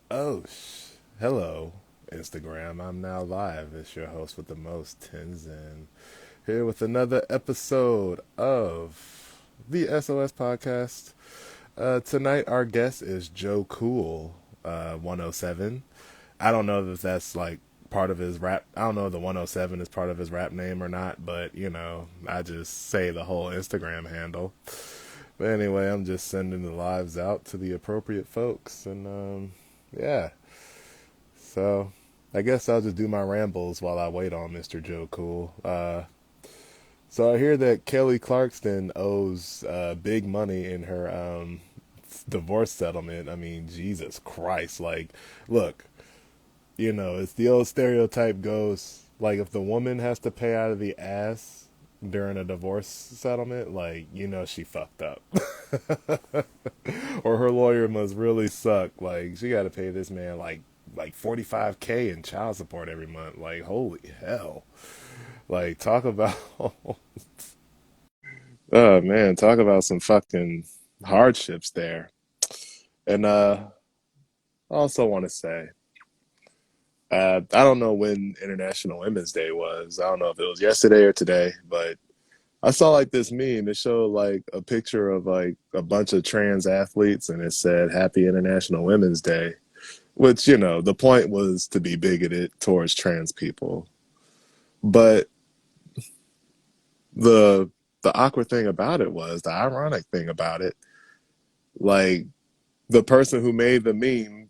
Hello, Instagram. I'm now live. It's your host with the most, Tenzin, here with another episode of the SOS podcast. Tonight, our guest is Joe Kool, 107. I don't know if that's like part of his rap. I don't know if the 107 is part of his rap name or not, but I just say the whole Instagram handle. But anyway, I'm just sending the lives out to the appropriate folks, and yeah. So I guess I'll just do my rambles while I wait on Mr. Joe Cool. So I hear that Kelly Clarkson owes big money in her divorce settlement. I mean, Jesus Christ. Like, look, it's the old stereotype goes, like, if the woman has to pay out of the ass during a divorce settlement, like, she fucked up. Or her lawyer must really suck. Like, she got to pay this man, like 45K in child support every month. Like, holy hell. Like, talk about oh man, talk about some fucking hardships there. And I also want to say I don't know when International Women's Day was. I don't know if it was yesterday or today, but I saw like this meme. It showed like a picture of like a bunch of trans athletes and it said Happy International Women's Day, which, the point was to be bigoted towards trans people. But the the awkward thing about it was the ironic thing about it, like the person who made the meme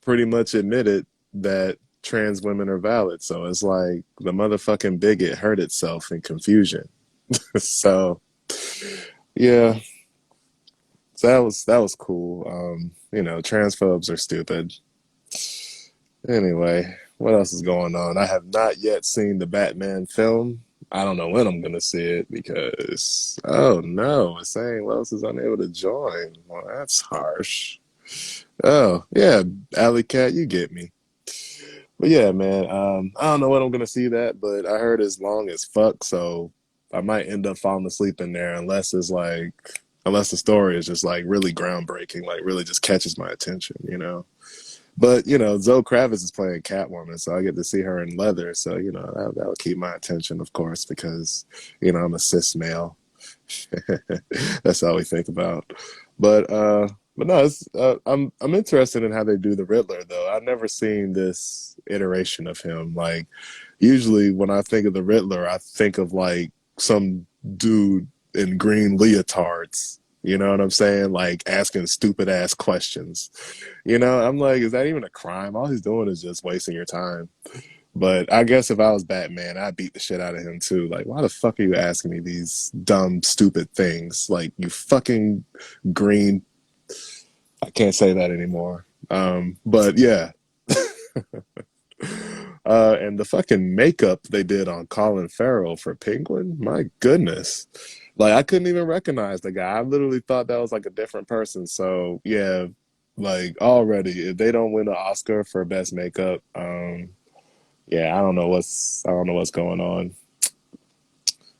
pretty much admitted that trans women are valid. So it's like the motherfucking bigot hurt itself in confusion. So yeah, so that was cool. Transphobes are stupid. Anyway, what else is going on? I have not yet seen the Batman film. I don't know when I'm gonna see it because oh no, it's saying Los is unable to join. Well, that's harsh. Oh yeah, Alley Cat, you get me. But yeah, man, I don't know when I'm gonna see that, but I heard it's long as fuck, so I might end up falling asleep in there unless the story is just like really groundbreaking, like really just catches my attention. But Zoe Kravitz is playing Catwoman, so I get to see her in leather. So that'll keep my attention, of course, because I'm a cis male. That's all we think about. But no, I'm interested in how they do the Riddler though. I've never seen this iteration of him. Like usually when I think of the Riddler, I think of like some dude in green leotards. You know what I'm saying? Like asking stupid ass questions. I'm like, is that even a crime? All he's doing is just wasting your time. But I guess if I was Batman, I'd beat the shit out of him too. Like, why the fuck are you asking me these dumb, stupid things? Like, you fucking green. I can't say that anymore. But yeah. And the fucking makeup they did on Colin Farrell for Penguin, my goodness. Like, I couldn't even recognize the guy. I literally thought that was like a different person. So yeah, like already, if they don't win an Oscar for best makeup, yeah, I don't know what's going on.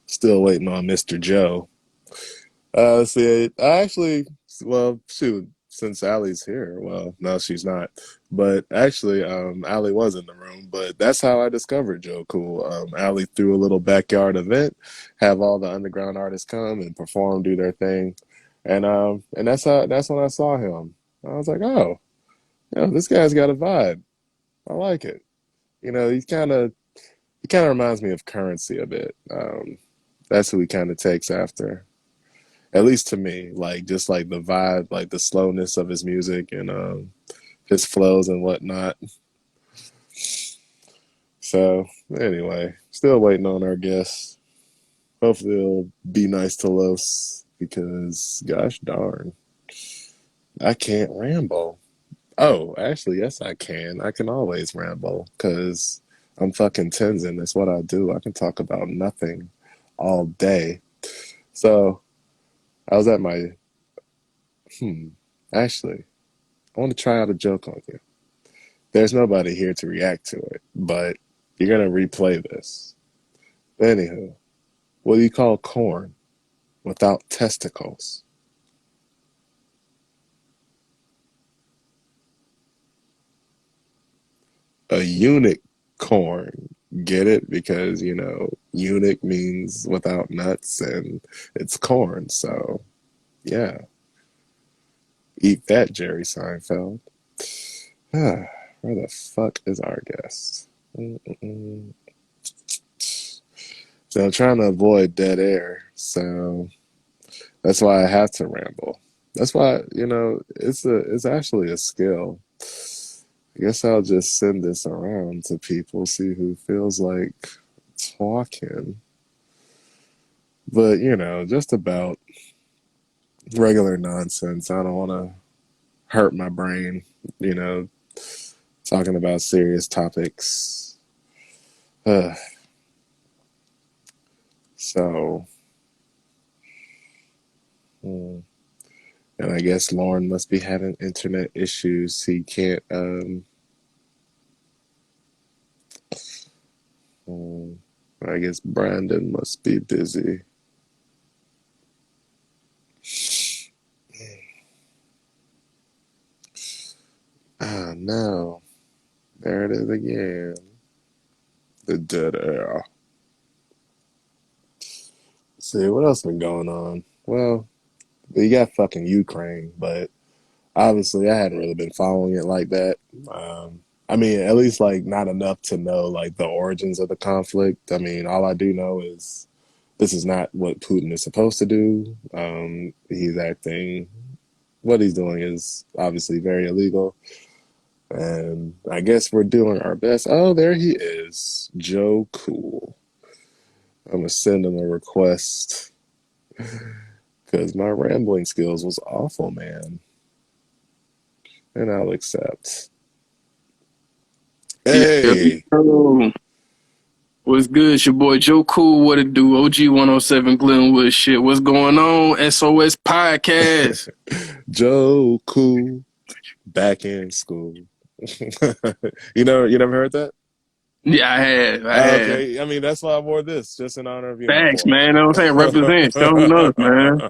Still waiting on Mr. Joe. See, I actually, well, shoot, since Allie's here, well, no, she's not. But actually, Allie was in the room. But that's how I discovered Joe Cool. Allie threw a little backyard event, have all the underground artists come and perform, do their thing, and that's when I saw him. I was like, oh, this guy's got a vibe. I like it. He kind of reminds me of Currency a bit. That's who he kind of takes after, at least to me. Like just like the vibe, like the slowness of his music and his flows and whatnot. So anyway, still waiting on our guest. Hopefully it'll be nice to Los because gosh darn, I can't ramble. Oh, actually, yes, I can. I can always ramble because I'm fucking Tenzin. That's what I do. I can talk about nothing all day. So I was at my, hmm, actually, I want to try out a joke on you. There's nobody here to react to it, but you're going to replay this. Anywho, what do you call corn without testicles? A unicorn. Get it? Because, you know, eunuch means without nuts and it's corn. So, yeah. Eat that, Jerry Seinfeld. Where the fuck is our guest? Mm-mm-mm. So I'm trying to avoid dead air. So that's why I have to ramble. That's why, you know, it's actually a skill. I guess I'll just send this around to people, see who feels like talking. But, you know, just about regular nonsense. I don't want to hurt my brain, you know, talking about serious topics. Uh, so, mm, and I guess Lauren must be having internet issues. He can't, mm, I guess Brandon must be busy. Ah, no. There it is again. The dead air. See, what else been going on? Well, you got fucking Ukraine, but obviously I hadn't really been following it like that. I mean, at least like not enough to know like the origins of the conflict. I mean, all I do know is this is not what Putin is supposed to do. He's acting, what he's doing is obviously very illegal. And I guess we're doing our best. Oh, there he is, Joe Kool. I'm gonna send him a request because my rambling skills was awful, man. And I'll accept. Yo, Hey, what's good? It's your boy Joe Cool. What it do? OG 107 Glenwood shit. What's going on? SOS Podcast. Joe Kool, back in school. You never heard that? Yeah, I had. I Oh, had. okay. I mean, that's why I wore this, just in honor of you, my Facts, boy. man. You know what I'm saying? Represent. Show them love, man.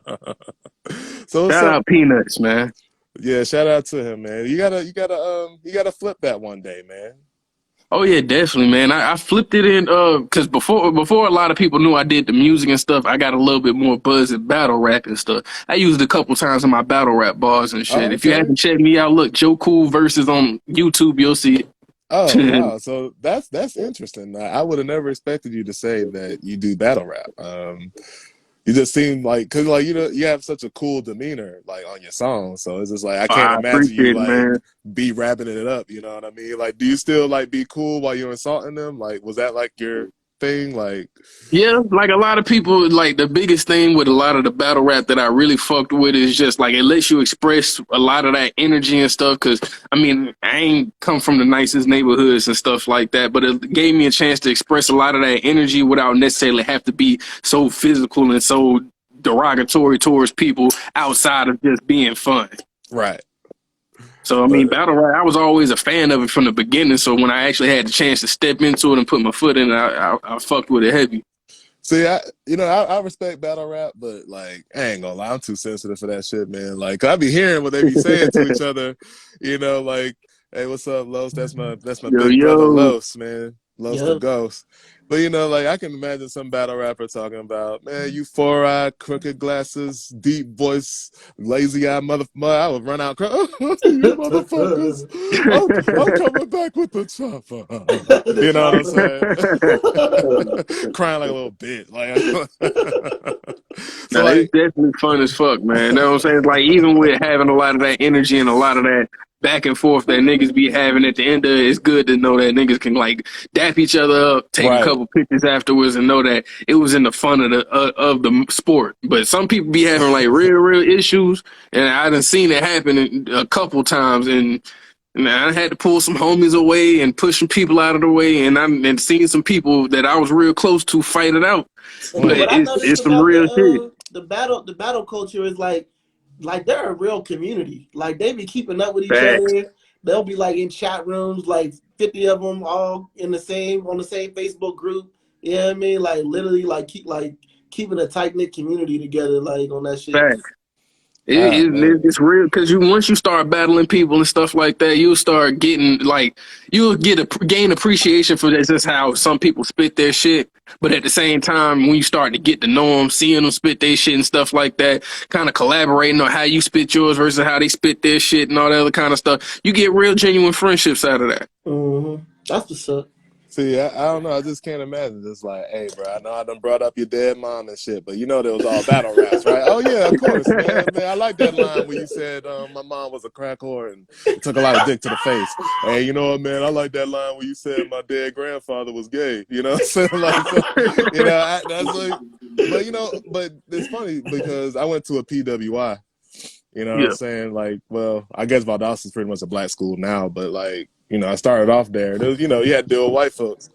So what's Shout up? out Peanuts, man. Yeah, shout out to him, man. You gotta flip that one day, man. Oh yeah, definitely, man. I flipped it in because before a lot of people knew I did the music and stuff, I got a little bit more buzz at battle rap and stuff. I used it a couple times in my battle rap bars and shit. Oh, If you okay. haven't checked me out, look, Joe Cool versus on YouTube, you'll see Oh, it. wow. So that's interesting. I would have never expected you to say that you do battle rap. You just seem like, cause like, you know, you have such a cool demeanor like on your songs. So it's just like I can't I imagine you appreciate it, like man. be rapping it up. You know what I mean? Like, do you still like be cool while you're insulting them? Like, was that like your thing? Like, Yeah, like a lot of people, like the biggest thing with a lot of the battle rap that I really fucked with is just like it lets you express a lot of that energy and stuff. Cause I mean, I ain't come from the nicest neighborhoods and stuff like that, but it gave me a chance to express a lot of that energy without necessarily have to be so physical and so derogatory towards people outside of just being fun. right? So I mean, But battle rap, I was always a fan of it from the beginning. So when I actually had the chance to step into it and put my foot in it, I fucked with it heavy. see, I respect battle rap, but like, I ain't gonna lie, I'm too sensitive for that shit, man. Like, I be hearing what they be saying to each other, you know, like, "Hey, what's up, Los? That's my Yo, big brother, yo. Los, man, Los the Yep. Ghost." But you know, like, I can imagine some battle rapper talking about, "Man, you four-eye, crooked glasses, deep voice, lazy-eye motherfucker. I would run out, you motherfuckers. I'm coming back with the chopper." The You know what I'm chopper. saying? Crying like a little bitch. Like, so Now, it's like, definitely fun as fuck, man. You know what I'm saying? Like, even with having a lot of that energy and a lot of that back and forth that niggas be having at the end of it, it's good to know that niggas can, like, dap each other up, take a right, couple pictures afterwards, and know that it was in the fun of the sport. But some people be having, like, real issues, and I done seen it happen a couple times, and I had to pull some homies away and push some people out of the way, and I seen some people that I was real close to fight it out. And But then what I it's noticed some about real shit. the battle culture is like they're a real community. Like they be keeping up with each Facts. other. They'll be like in chat rooms, like 50 of them all in the same on the same Facebook group. You know what I mean? Like literally like keeping a tight knit community together, like on that shit. Facts. Ah man. It's real because once you start battling people and stuff like that, you'll start getting like gain appreciation for this. Just how some people spit their shit, but at the same time, when you start to get to know them, seeing them spit their shit and stuff like that, kind of collaborating on how you spit yours versus how they spit their shit and all that other kind of stuff, you get real genuine friendships out of that. Mm-hmm. That's what's up. See, I don't know. I just can't imagine. Just like, hey, bro, I know I done brought up your dead mom and shit, but you know there was all battle raps, right? Oh yeah, of course, man. Man, I like that line where you said my mom was a crack whore and took a lot of dick to the face. Hey, you know what, man? I like that line where you said my dead grandfather was gay. You know what I'm saying? Like, so, that's like, but but it's funny because I went to a PWI. You know what I'm Yeah. saying? Like, well, I guess Valdosta is pretty much a black school now, but like, I started off there. There was, you had to deal with white folks.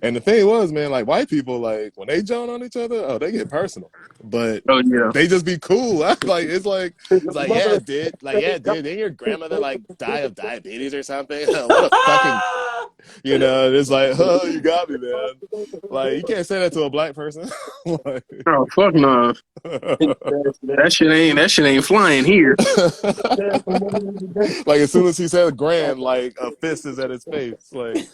And the thing was, man, like white people, like when they join on each other, oh, they get personal. But Oh yeah. they just be cool. Like it's like, yeah, it did. Like, yeah, it did. Didn't your grandmother like die of diabetes or something? What a fucking it's like, oh, you got me, man. Like, you can't say that to a black person. Like, Oh fuck no. That shit ain't flying here. like as soon as he said grand, like a fist is at his face. Like,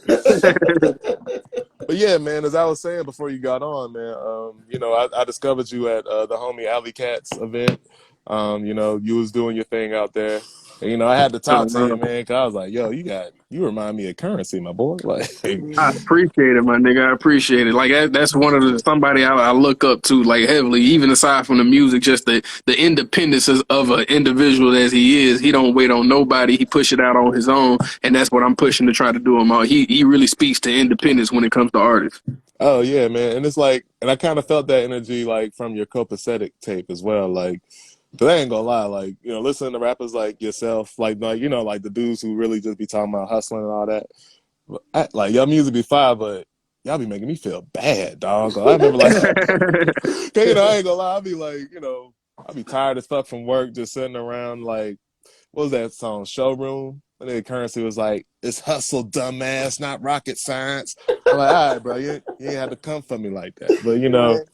but yeah, man, as I was saying before you got on, man, I discovered you at the homie Alley Cat's event. You was doing your thing out there. And, I had to talk to you, man, because I was like, yo, you remind me of Currency, my boy. Like, I appreciate it, my nigga. I appreciate it. Like that's one of the somebody I look up to like heavily. Even aside from the music, just the independence of an individual as he is. He don't wait on nobody. He push it out on his own, and that's what I'm pushing to try to do him out. He really speaks to independence when it comes to artists. oh yeah, man. And it's like, and I kind of felt that energy like from your copacetic tape as well. Like, cause I ain't gonna lie, like, listening to rappers like yourself, like the dudes who really just be talking about hustling and all that. Like, y'all music be fire, but y'all be making me feel bad, dog. I remember like, I ain't gonna lie, I be like, I be tired as fuck from work, just sitting around like, what was that song, Showroom? And then Currency was like, it's hustle, dumbass, not rocket science. I'm like, all right, bro, you ain't have to come for me like that. But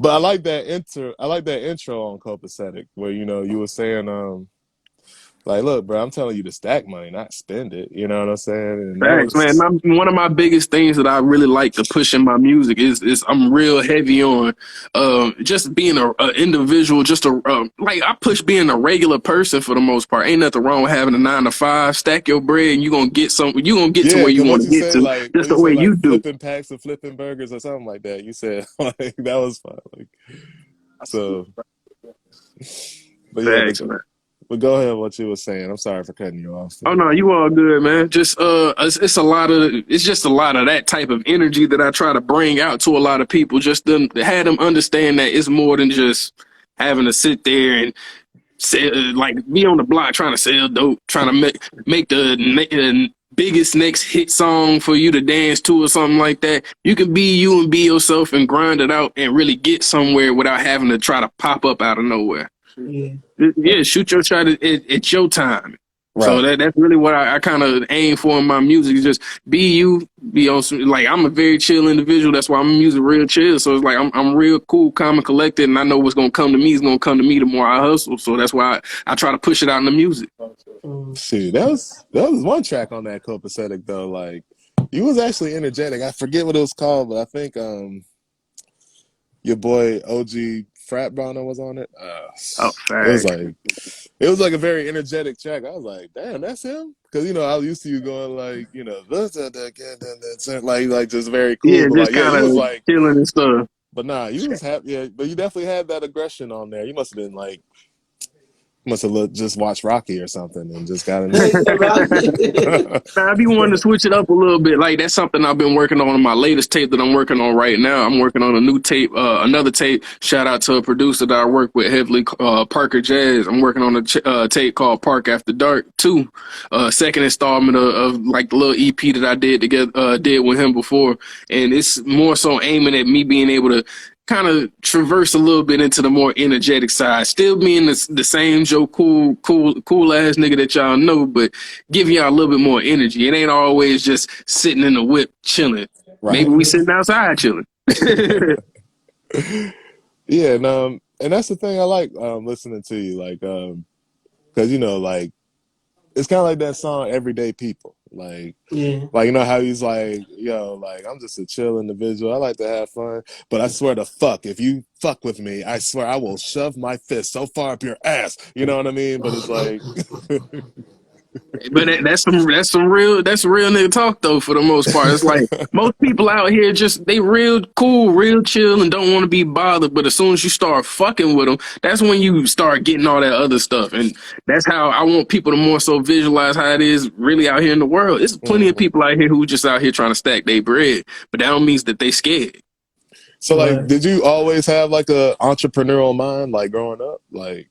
but I like that intro on Copacetic where, you were saying, like, look, bro, I'm telling you to stack money, not spend it. You know what I'm saying? And that Thanks, man. was, One of my biggest things that I really like to push in my music is I'm real heavy on just being a individual. Just like I push being a regular person for the most part. Ain't nothing wrong with having a 9 to 5. Stack your bread, and you gonna get some. You gonna get to yeah, where you because want to get to, what just you the say, way like you do. flipping packs and flipping burgers or something like that. You said, like, that was fun. Like, so, but yeah, Thanks, man. but go ahead, what you were saying. I'm sorry for cutting you off. Oh no, you all good, man. Just it's just a lot of that type of energy that I try to bring out to a lot of people, just to have them understand that it's more than just having to sit there and sell, like be on the block trying to sell dope, trying to make the biggest next hit song for you to dance to or something like that. You can be you and be yourself and grind it out and really get somewhere without having to try to pop up out of nowhere. Yeah. Yeah, shoot your shot at your time. So Right. that's really what I kind of aim for in my music. Is just be you, be on some, like I'm a very chill individual. That's why I'm music real chill. So it's like I'm real cool, calm, and collected, and I know what's gonna come to me is gonna come to me the more I hustle. So that's why I try to push it out in the music. See, that was one track on that Copacetic though. Like, you was actually energetic. I forget what it was called, but I think your boy OG Frat Browner was on it. Oh, It was facts. like it was like a very energetic track. I was like, damn, that's him. Because I was used to you going like, like just very cool. Yeah, But just like, yeah, kind you was of like, chilling and stuff. but nah, you was happy. Yeah, but you definitely had that aggression on there. You must have been like, must have just watched Rocky or something and just got in Yeah, there. right. I be wanting to switch it up a little bit. Like that's something I've been working on in my latest tape that I'm working on right now. I'm working on a new tape, another tape. Shout out to a producer that I work with heavily, Parker Jazz. I'm working on a tape called Park After Dark 2, second installment of like the little EP that I did with him before, and it's more so aiming at me being able to kind of traverse a little bit into the more energetic side, still being the same Joe cool ass nigga that y'all know, but giving y'all a little bit more energy. It ain't always just sitting in the whip chilling. Maybe Right. we sitting outside chilling. Yeah, no, and that's the thing I like listening to you, like, because like it's kind of like that song "Everyday People," Yeah. like you know how he's like, yo, like I'm just a chill individual. I like to have fun, but I swear to fuck, if you fuck with me, I swear I will shove my fist so far up your ass. You know what I mean? But it's like, But that's some real nigga talk though. For the most part, it's like most people out here just they real cool, real chill, and don't want to be bothered. But as soon as you start fucking with them, that's when you start getting all that other stuff. And that's how I want people to more so visualize how it is really out here in the world. There's plenty of mhm. people out here who just out here trying to stack their bread, but that don't mean that they scared. So like, Right. did you always have like a entrepreneurial mind, like growing up, like?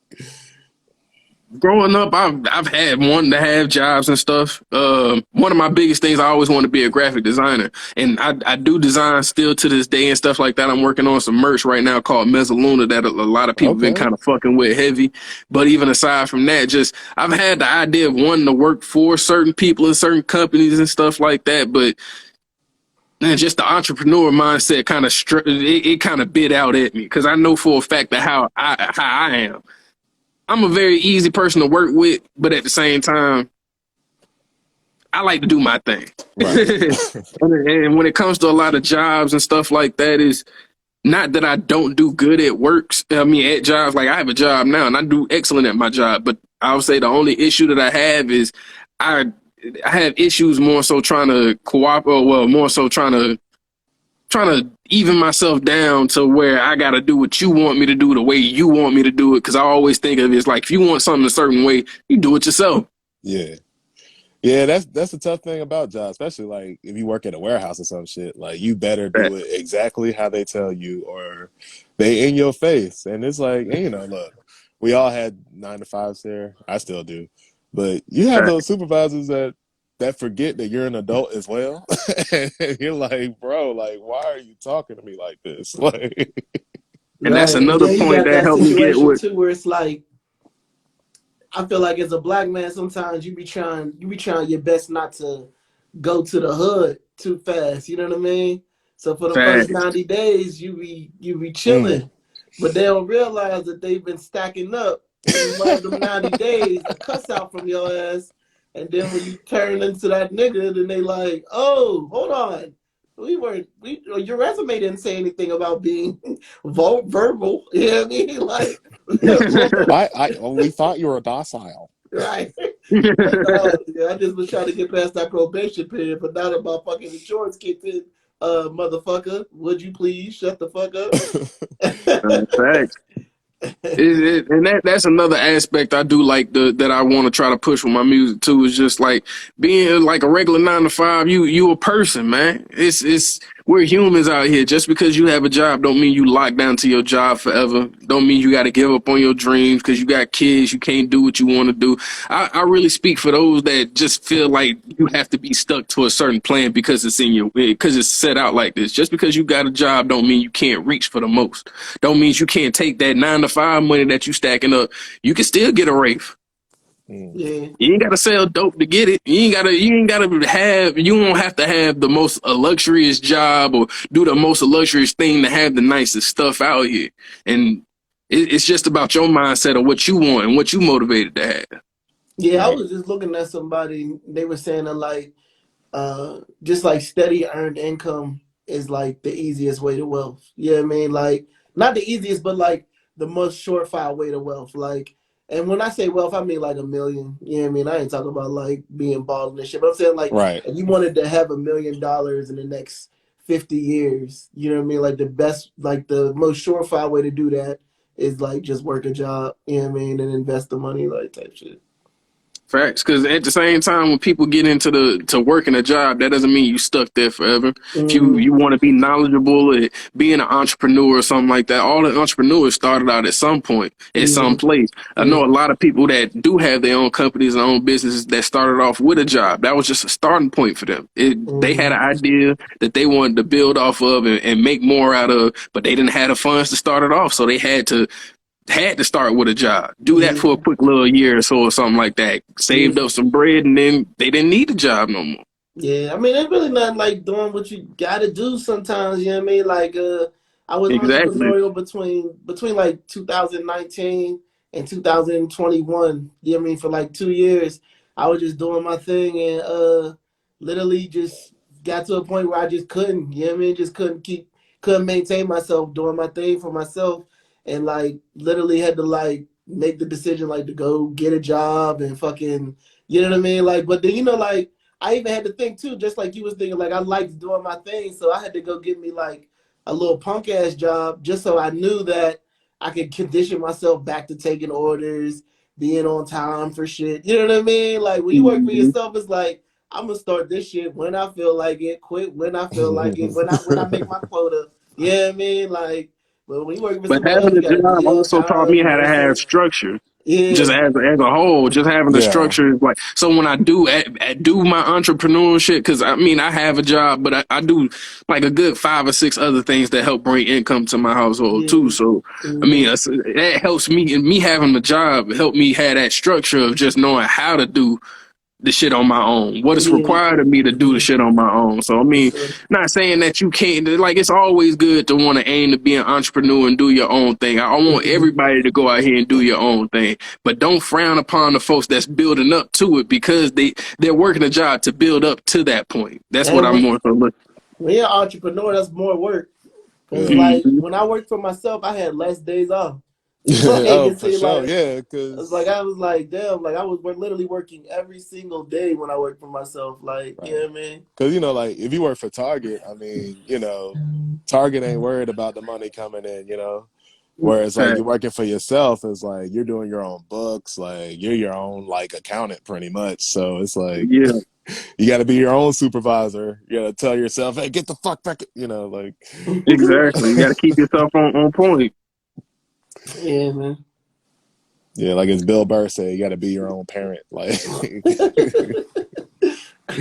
Growing up, I've had wanting to have jobs and stuff. One of my biggest things I always wanted to be a graphic designer, and I do design still to this day and stuff like that. I'm working on some merch right now called Mezzaluna that a lot of people been Okay. kind of fucking with heavy. But even aside from that, just I've had the idea of wanting to work for certain people in certain companies and stuff like that. But man, just the entrepreneur mindset kind of it kind of bit out at me because I know for a fact that how I am. I'm a very easy person to work with, but at the same time, I like to do my thing. Right. And when it comes to a lot of jobs and stuff like that, is not that I don't do good at works. I mean, at jobs, like I have a job now and I do excellent at my job. But I would say the only issue that I have is I I have issues more so trying to cooperate. Well, more so trying to even myself down to where I got to do what you want me to do the way you want me to do it. Because I always think of it as like if you want something a certain way, you do it yourself. Yeah. Yeah, that's the tough thing about jobs, especially like if you work at a warehouse or some shit. Like you better do it exactly how they tell you, or they in your face. And it's like, and, look, we all had 9 to 5s there. I still do, but you have those supervisors that forget that you're an adult as well, and you're like, bro, like, why are you talking to me like this? Like, And that's Right. And another then you point got that that helped me get situation with too where it's like I feel like as a black man sometimes you be trying your best not to go to the hood too fast. You know what I mean? So for the first facts. 90 days you be mm, chilling. But they don't realize that they've been stacking up in the last them 90 days a cuss out from your ass. And then when you turn into that nigga, then they like, oh, hold on. Your resume didn't say anything about being verbal. You know what I mean? Like, we thought you were docile. right. Like, yeah, I just was trying to get past that probation period, but now that my fucking insurance kicked in, motherfucker, would you please shut the fuck up? Facts. And that's another aspect I do like that I want to try to push with my music too is just like being like a regular 9 to 5. You a person, man. It's we're humans out here. Just because you have a job don't mean you locked down to your job forever. Don't mean you got to give up on your dreams because you got kids. You can't do what you want to do. I really speak for those that just feel like you have to be stuck to a certain plan because it's in your because it's set out like this. Just because you got a job don't mean you can't reach for the most. Don't mean you can't take that 9 to 5 money that you stacking up. You can still get a Wraith. Mm. Yeah. You ain't gotta sell dope to get it. You won't have to have the most luxurious job or do the most luxurious thing to have the nicest stuff out here. And it's just about your mindset of what you want and what you motivated to have. Yeah, I Right. was just looking at somebody, they were saying that like just like steady earned income is like the easiest way to wealth. You know what I mean? Like not the easiest, but like the most surefire way to wealth. Like, and when I say wealth, I mean like a million. You know what I mean? I ain't talking about like being bald and shit. But I'm saying like Right. if you wanted to have $1 million in the next 50 years, you know what I mean? Like the best, like the most surefire way to do that is like just work a job. You know what I mean? And invest the money, like type shit. Facts, because at the same time, when people get into to working a job, that doesn't mean you stuck there forever. If Mm-hmm. you want to be knowledgeable at being an entrepreneur or something like that, all the entrepreneurs started out at some point, at some Yeah. place. I Yeah. know a lot of people that do have their own companies and own businesses that started off with a job. That was just a starting point for them. They had an Mm-hmm. idea that they wanted to build off of and make more out of, but they didn't have the funds to start it off, so they had to start with a job. Do that for a Yeah. quick little year or so or something like that. Yeah. Saved up some bread and then they didn't need a job no more. Yeah, I mean, it's really not like doing what you gotta do sometimes, you know what I mean? Like, I was Exactly. entrepreneurial between like 2019 and 2021. You know what I mean? For like 2 years, I was just doing my thing and literally just got to a point where I just couldn't. You know what I mean? Just couldn't maintain myself doing my thing for myself, and like literally had to like make the decision like to go get a job and fucking. You know what I mean? Like, but then like I even had to think too, just like you was thinking. Like I liked doing my thing, so I had to go get me like a little punk ass job just so I knew that I could condition myself back to taking orders, being on time for shit. You know what I mean? Like when you work for Mhm. yourself, it's like I'm gonna start this shit when I feel like it, quit when I feel like it, when I make my quota. You know what I mean? Like, but when you work for But somebody else, having you a gotta job be on also taught me time. You how know what to I'm have saying? structure. Just Yeah, as a whole, just having the Yeah. structure is like so when I do do my entrepreneurship, because I mean I have a job, but I do like a good 5 or 6 other things that help bring income to my household too. yeah. So I mean Mm-hmm. that helps me, and me having the job helped me have that structure of just knowing how to do the shit on my own. What is Yeah. required of me to do the Mm-hmm. shit on my own. So I For mean, sure. not saying that you can't. Like it's always good to want to aim to be an entrepreneur and do your own thing. I want Mm-hmm. everybody to go out here and do your own thing, but don't frown upon the folks that's building up to it because they're working a job to build up to that point. That's what And I'm more so looking. when you're an entrepreneur, that's more work. Cause Yeah. like Mm-hmm. when I worked for myself, I had less days off. Like Oh, you for see, sure. like Yeah, I was like, damn, like I was literally working every single day when I worked for myself. Like, you right. know what I mean? Because like if you work for Target, I mean, Target ain't worried about the money coming in. Whereas like you're working for yourself, it's like you're doing your own books, like you're your own like accountant pretty much. So it's like Yeah, you got to be your own supervisor. You got to tell yourself, "Hey, get the fuck back!" Like exactly. You got to keep yourself on point. Yeah, man. yeah, like as Bill Burr said, you got to be your own parent. Like,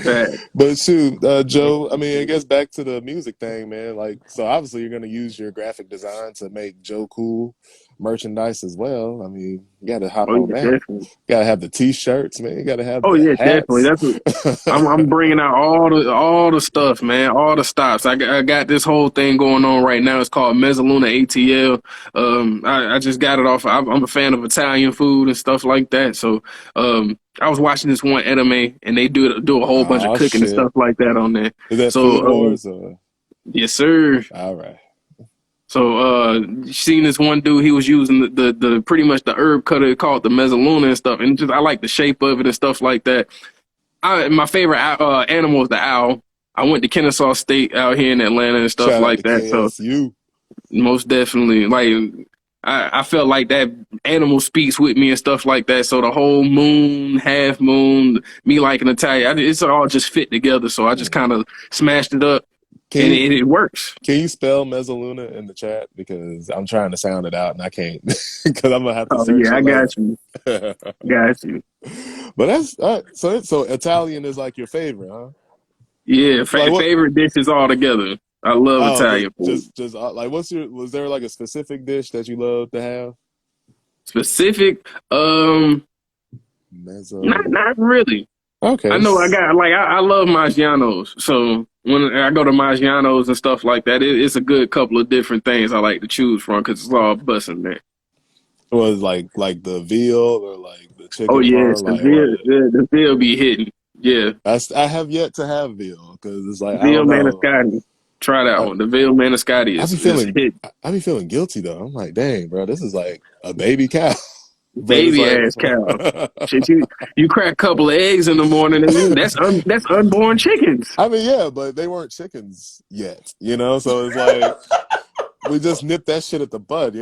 Fact. but shoot, Joe. I mean, I guess back to the music thing, man. Like, so obviously you're gonna use your graphic design to make Joe Cool merchandise as well. I mean, you got to hop Oh on yeah, that. definitely. Got to have the T-shirts, man. You got to have Oh the yeah, definitely. hats. That's what I'm bringing out all the stuff, man, all the stops. I got this whole thing going on right now. It's called Mezzaluna ATL. I just got it off. I'm a fan of Italian food and stuff like that. So I was watching this one anime, and they do a whole bunch of Oh cooking and shit! stuff like that on there. Is that So Food Wars or? yes, sir. All right. So you seen this one dude, he was using the pretty much the herb cutter called the mezzaluna and stuff, and just I like the shape of it and stuff like that. My favorite animal is the owl. I went to Kennesaw State out here in Atlanta and stuff Shout out like to that. So KSU. most definitely, like I felt like that animal speaks with me and stuff like that. So the whole moon, half moon, me liking Italian, it's all just fit together. So I just Hmm. kind of smashed it up, Can and you it works. can you spell Mezzaluna in the chat because I'm trying to sound it out and I can't because I'm gonna have to Oh search yeah, it I later. got you, got you. But that's so Italian is like your favorite, huh? Yeah, Like what? favorite dishes all together. I love Oh, Italian food. just like was there like a specific dish that you love to have? Specific, Mezzo. not really. I Okay. know I got like I love Maggiano's. So when I go to Maggiano's and stuff like that, it's a good couple of different things I like to choose from because it's all busting there. Was like the veal or like the Oh chicken yes, parm, the like what? veal, the veal be hitting. Yeah, I have yet to have veal because it's like I veal don't know. maniscati. Try that one. The veal maniscati I be is feeling hit. I be feeling guilty though. I'm like, dang, bro, this is like a baby cow. But it's Baby like ass cow. Shit, you crack a couple of eggs in the morning and that's unborn chickens. I mean, yeah, but they weren't chickens yet. So it's like we just nipped that shit at the bud.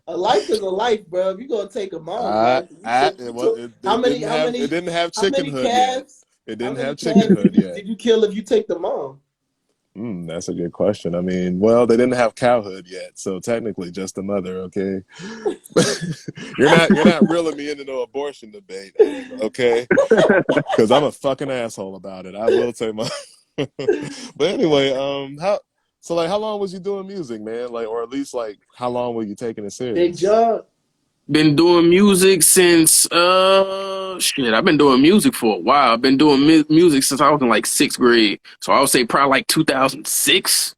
A life is a life, bro. If you gonna take them on, I, bro. I You it was took it, how it many? didn't How have it many? didn't have How many chickenhood yet. calves? It How didn't many have calves chickenhood yet. did you kill if you take them on? That's a good question. I mean, well, they didn't have cowhood yet, so technically just the mother. Okay, you're not reeling me into no abortion debate. Okay, because I'm a fucking asshole about it. I will say my. But anyway, how long was you doing music, man? Like, or at least like how long were you taking it Big serious? John. Been doing music since shit. I've been doing music for a while. I've been doing music since I was in like 6th grade. So I would say probably like 2006.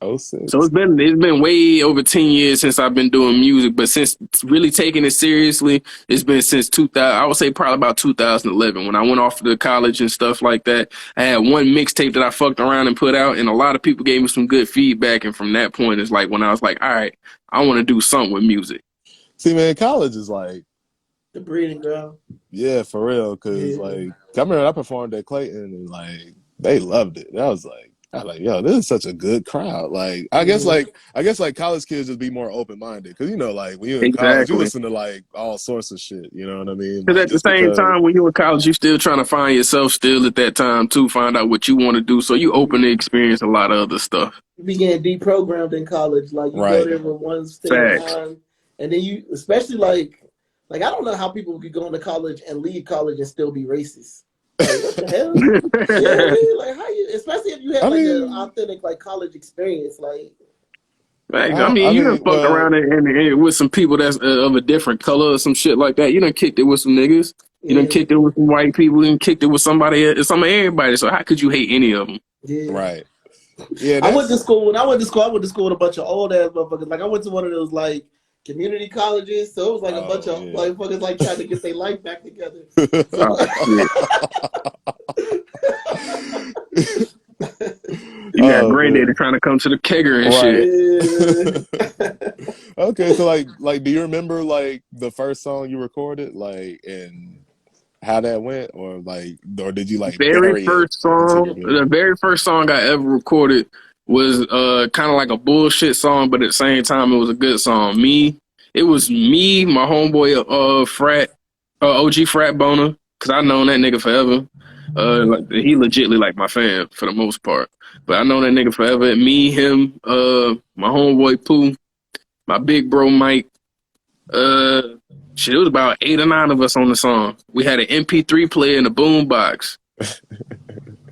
Oh So six. it's been way over 10 years since I've been doing music, but since really taking it seriously, it's been since 2000. I would say probably about 2011 when I went off to college and stuff like that. I had one mixtape that I fucked around and put out, and a lot of people gave me some good feedback. And from that point, it's like when I was like, all right, I want to do something with music. See, man, college is like, The breeding ground. yeah, for real. Cause Yeah. like, I remember I performed at Clayton and like they loved it. I was like, yo, this is such a good crowd. Yeah. I guess like college kids just be more open minded. Cause you know, like when you're in college, you Exactly. listen to like all sorts of shit. You know what I mean? Because Like at the just same because, time, when you're in college, you're still trying to find yourself still at that time too, find out what you want to do. So you open to experience a lot of other stuff. You be getting deprogrammed in college. Like you go right? there with one state of Facts. mind, and then you, especially like I don't know how people could go into college and leave college and still be racist. Like what the hell? Yeah, man. Like how you, especially if you had I like an mean, authentic like college experience. Like Right. I mean, I you done mean, fucked well, around and with some people that's of a different color or some shit like that. You done kicked it with some niggas. You done yeah, kicked it with some white people. You done kicked it with some of everybody. So how could you hate any of them? yeah. right? Yeah, I went to that's school. When I went to school, I went to school with a bunch of old ass motherfuckers. Like I went to one of those like community colleges, so it was like a bunch oh of yeah. like fuckers like trying to get their life back together. So, Oh shit! You got oh granddaddy man, trying to come to the kegger and right. shit. yeah. Okay, so like, do you remember like the first song you recorded, like, and how that went, or like, or did you like bury it into the The music? very first song I ever recorded was kind of like a bullshit song, but at the same time it was a good song. It was me, my homeboy, OG frat boner, cause I known that nigga forever. Like, he legitly like my fan for the most part, but I know that nigga forever. Me, him, my homeboy Pooh, my big bro Mike. Uh, Shit, it was about 8 or 9 of us on the song. We had an MP3 player in a boom box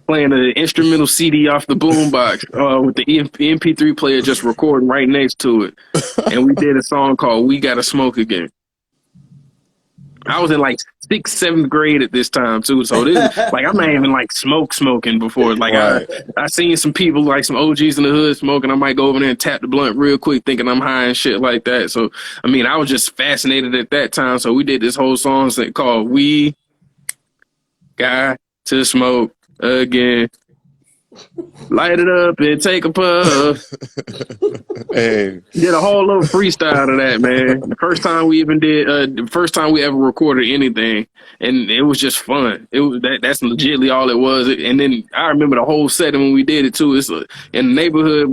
playing an instrumental CD off the boombox with the MP3 player just recording right next to it. And we did a song called We Gotta Smoke Again. I was in like 6th, 7th grade at this time too. So this like I'm not even like smoking before. Like Right. I seen some people like some OGs in the hood smoking. I might go over there and tap the blunt real quick thinking I'm high and shit like that. So I mean I was just fascinated at that time. So we did this whole song called We Got to Smoke Again. Light it up and take a puff. Hey, Did a whole little freestyle to that, man. The first time we ever recorded anything, and it was just fun. It was that's legitly all it was. And then I remember the whole setting when we did it too. In the neighborhood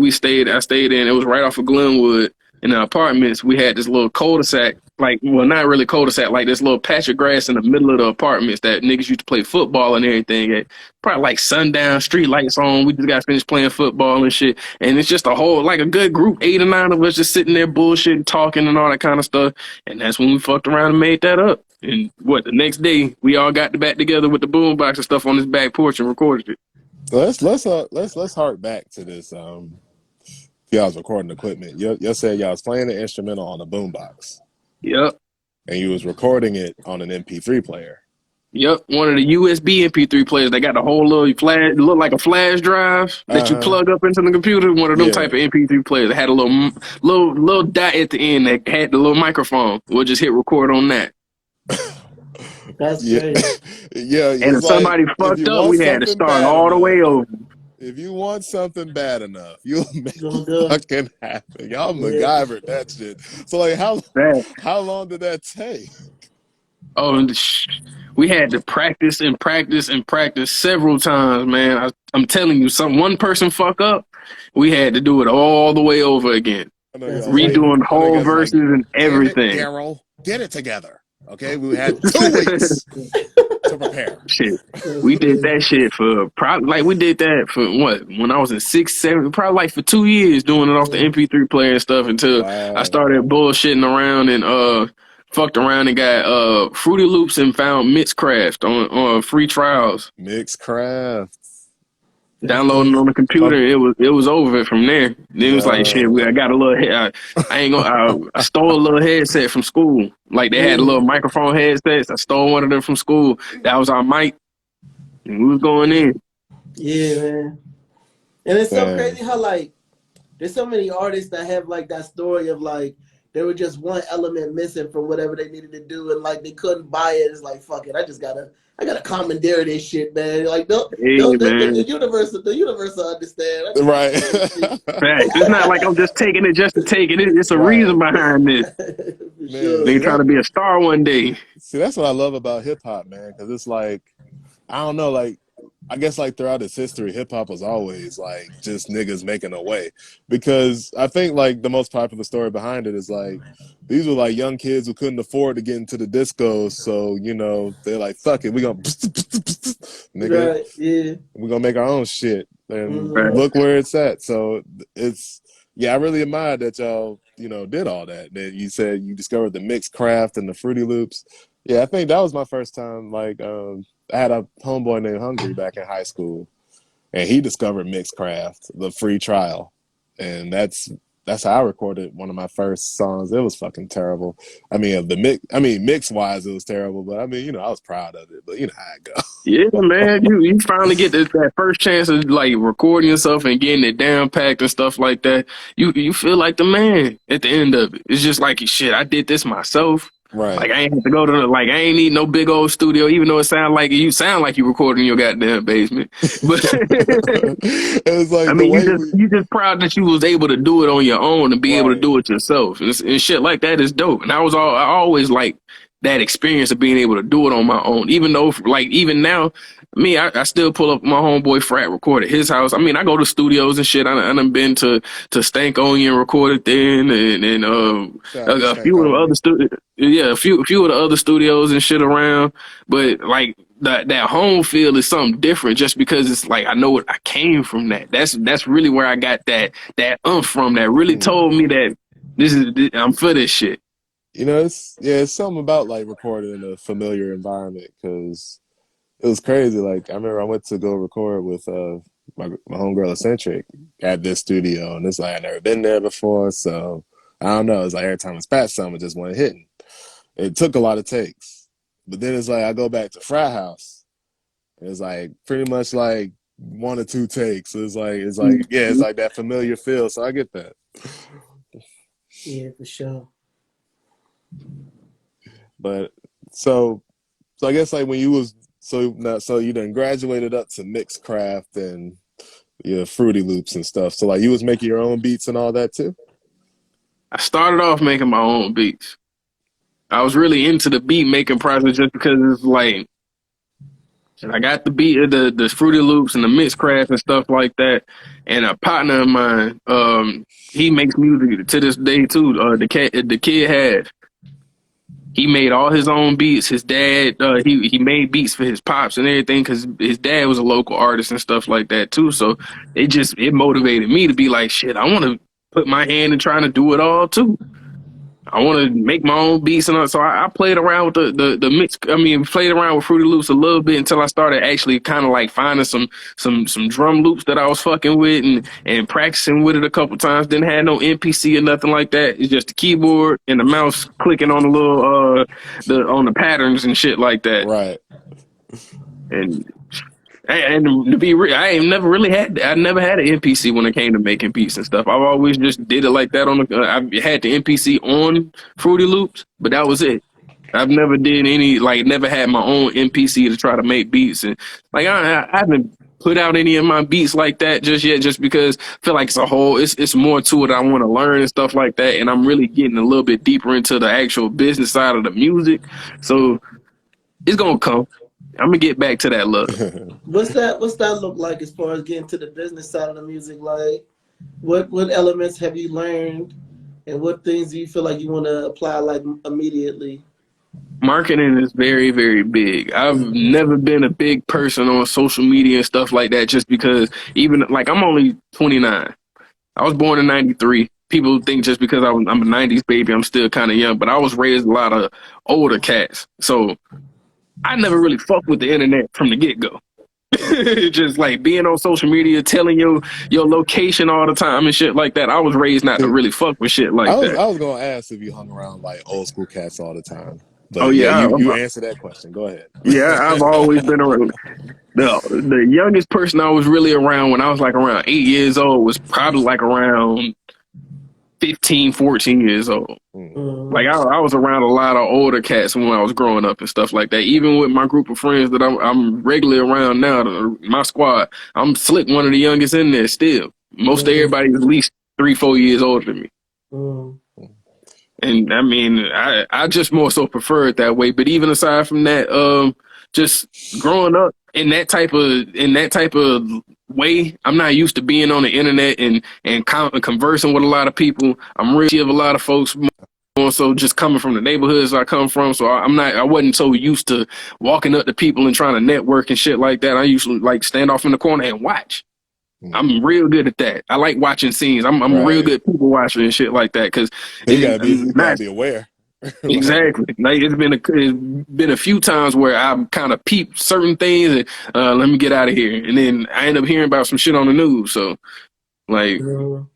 I stayed in. It was right off of Glenwood. In the apartments, we had this little cul-de-sac, like, well, not really cul-de-sac, like this little patch of grass in the middle of the apartments that niggas used to play football and everything at. Probably like sundown, street lights on. We just got finished playing football and shit. And it's just like a good group, 8 or 9 of us just sitting there bullshitting, talking and all that kind of stuff. And that's when we fucked around and made that up. And the next day, we all got back together with the boombox and stuff on this back porch and recorded it. so let's hark back to this. Y'all's recording equipment. You said y'all was playing the instrumental on a boombox, Yep. and you was recording it on an MP3 player. Yep, one of the USB MP3 players. They got the whole little flash, look like a flash drive that you Uh-huh. plug up into the computer. One of them Yeah. type of MP3 players that had a little dot at the end that had the little microphone. We'll just hit record on that. That's Yeah. crazy. Yeah. And It's if like somebody if fucked you up, want we had to something start bad all the enough, way over. if you want something bad enough, you'll make Gonna it do fucking happen. Y'all it. MacGyver that shit. So like That how long did that take? and we had to practice and practice and practice several times, man. I'm telling you, one person fuck up, we had to do it all the way over again, I know That's y'all was like crazy. redoing I know you whole guys like, verses and damn it, everything. Daryl, get it together. Okay, we had 2 weeks to prepare. Shit. That's We did crazy. that shit for probably like we did that for what when I was in 6, 7, probably like for 2 years doing it off the Yeah. MP3 player and stuff until I Wow. started bullshitting around and fucked around and got Fruity Loops and found Mixcraft on free trials. Mixed crafts. That's Downloading crazy. on the computer, Talk, it was over from there. Then it was like shit. yo. I got a little. I ain't gonna. I stole a little headset from school. Like they had a Yeah. little microphone headsets. I stole one of them from school. That was our mic. And we was going in. Yeah, man. And it's so Damn. crazy how like there's so many artists that have like that story of like there was just one element missing from whatever they needed to do, and like they couldn't buy it. It's like fuck it, I gotta commandeer this shit, man. Like Hey, the man. universe will understand. I just need Right. to do this shit. Facts. It's not like I'm just taking it just to take it. It's a Right. reason behind this. For Man, sure. They trying to be a star one day. that's what I love about hip hop, man, because it's like I don't know, like I guess like throughout its history, hip hop was always like just niggas making a way. Because I think like the most popular story behind it is like these were like young kids who couldn't afford to get into the discos, so they're like, fuck it, we gonna nigga, Right? Yeah. we're gonna make our own shit. And Hmm. Right. look where it's at. So it's yeah, I really admire that y'all, did all that. That you said you discovered the mixed craft and the Fruity Loops. Yeah, I think that was my first time. Like, I had a homeboy named Hungry back in high school, and he discovered Mixcraft, the free trial, and that's how I recorded one of my first songs. It was fucking terrible. I mean, mix wise, it was terrible, but I mean, I was proud of it. But you know how it goes. Yeah, man. You finally get that first chance of like recording yourself and getting it down packed and stuff like that. You feel like the man at the end of it. It's just like shit. I did this myself. Right. Like I ain't have to go to like I ain't need no big old studio, even though it sound like you recording in your goddamn basement. But It was I like the mean, way we. you just proud that you was able to do it on your own and be able to Right. do it yourself, and shit like that is dope. And I always like that experience of being able to do it on my own. Even though, like, even now, I still pull up my homeboy Frat record at his house. I mean, I go to studios and shit. I done been to Stank Onion recorded then, and Shout out to a few of the Stankonia. other yeah, a few of the other studios and shit around. But like that home feel is something different, just because it's like I know what I came from. That's really where I got that from. That really told me that I'm for this shit. It's something about like recording in a familiar environment because it was crazy. Like I remember I went to go record with my homegirl Eccentric at this studio, and it's like I never been there before, so I don't know. It's like every time I spat something, it just wasn't hitting. It took a lot of takes, but then it's like I go back to Frat House, and it's like pretty much like one or two takes. So it's like that familiar feel. So I get that. Yeah, for sure. But so I guess like when you was so you done graduated up to mixed craft and your Fruity Loops and stuff. So like you was making your own beats and all that too. I started off making my own beats. I was really into the beat making process just because it's like I got the beat of the Fruity Loops and the Mixcraft and stuff like that. And a partner of mine, he makes music to this day too. The kid had. He made all his own beats. His dad, he made beats for his pops and everything because his dad was a local artist and stuff like that too. So it motivated me to be like, shit, I want to put my hand in trying to do it all too. I want to make my own beats and all. So I played around with the mix. I mean, played around with Fruity Loops a little bit until I started actually kind of like finding some drum loops that I was fucking with and practicing with it a couple times. Didn't have no MPC or nothing like that. It's just the keyboard and the mouse clicking on the little on the patterns and shit like that. Right. And to be real, I never had an NPC when it came to making beats and stuff. I've always just did it like that I had the NPC on Fruity Loops, but that was it. I've never never had my own NPC to try to make beats. And like, I haven't put out any of my beats like that just yet, just because I feel like it's more to it. I want to learn and stuff like that. And I'm really getting a little bit deeper into the actual business side of the music. So it's going to come. I'm gonna get back to that look. What's that look like as far as getting to the business side of the music? Like, what elements have you learned, and what things do you feel like you want to apply like immediately? Marketing is very, very big. I've Mm-hmm. never been a big person on social media and stuff like that, just because even like I'm only 29. I was born in '93. People think just because I'm a '90s baby, I'm still kind of young, but I was raised a lot of older cats, so I never really fucked with the internet from the get go. Just like being on social media, telling your location all the time and shit like that. I was raised not to really fuck with shit I like was that. I was gonna ask if you hung around like old school cats all the time, Oh but yeah, yeah, you answer that question. Go ahead. yeah. I've always been around. The youngest person I was really around when I was like around 8 years old was probably like around 15, 14 years old. Mm, Like Mm, I was around a lot of older cats when I was growing up and stuff like that. Even with my group of friends that I'm regularly around now, my squad, I'm slick one of the youngest in there still. Most mm, everybody is at least 3, 4 years older than me. mm, mm. And I mean, I just more so prefer it that way. But even aside from that, just growing up in that type of way, I'm not used to being on the internet and conversing with a lot of people. I'm really of a lot of folks more so just coming from the neighborhoods I come from. So I wasn't so used to walking up to people and trying to network and shit like that. I usually like stand off in the corner and watch. Mm. I'm real good at that. I like watching scenes. I'm real Right. good people watching and shit like that because You it gotta be you gotta not be aware. Like, exactly like it's been a few times where I've kind of peeped certain things and let me get out of here, and then I end up hearing about some shit on the news. So like mm.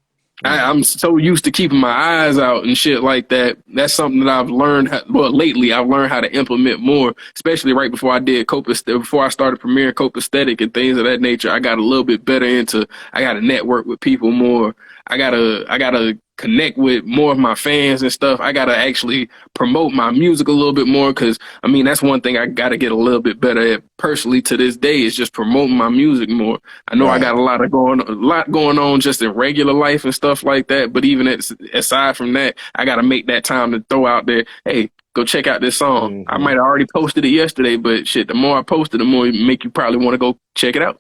mm, I'm so used to keeping my eyes out and shit like that. That's something that I've learned. Lately I've learned how to implement more, especially right before I did before I started premiering copacetic and things of that nature. I got a little bit better into. I got to network with people more. I gotta connect with more of my fans and stuff. I gotta actually promote my music a little bit more because I mean that's one thing I gotta get a little bit better at personally to this day is just promoting my music more. I know I got right. a lot going on just in regular life and stuff like that. But even aside from that, I got to make that time to throw out there. Hey, go check out this song. I Hmm. might have already posted it yesterday, but shit, the more I post it, the more it make you probably want to go check it out.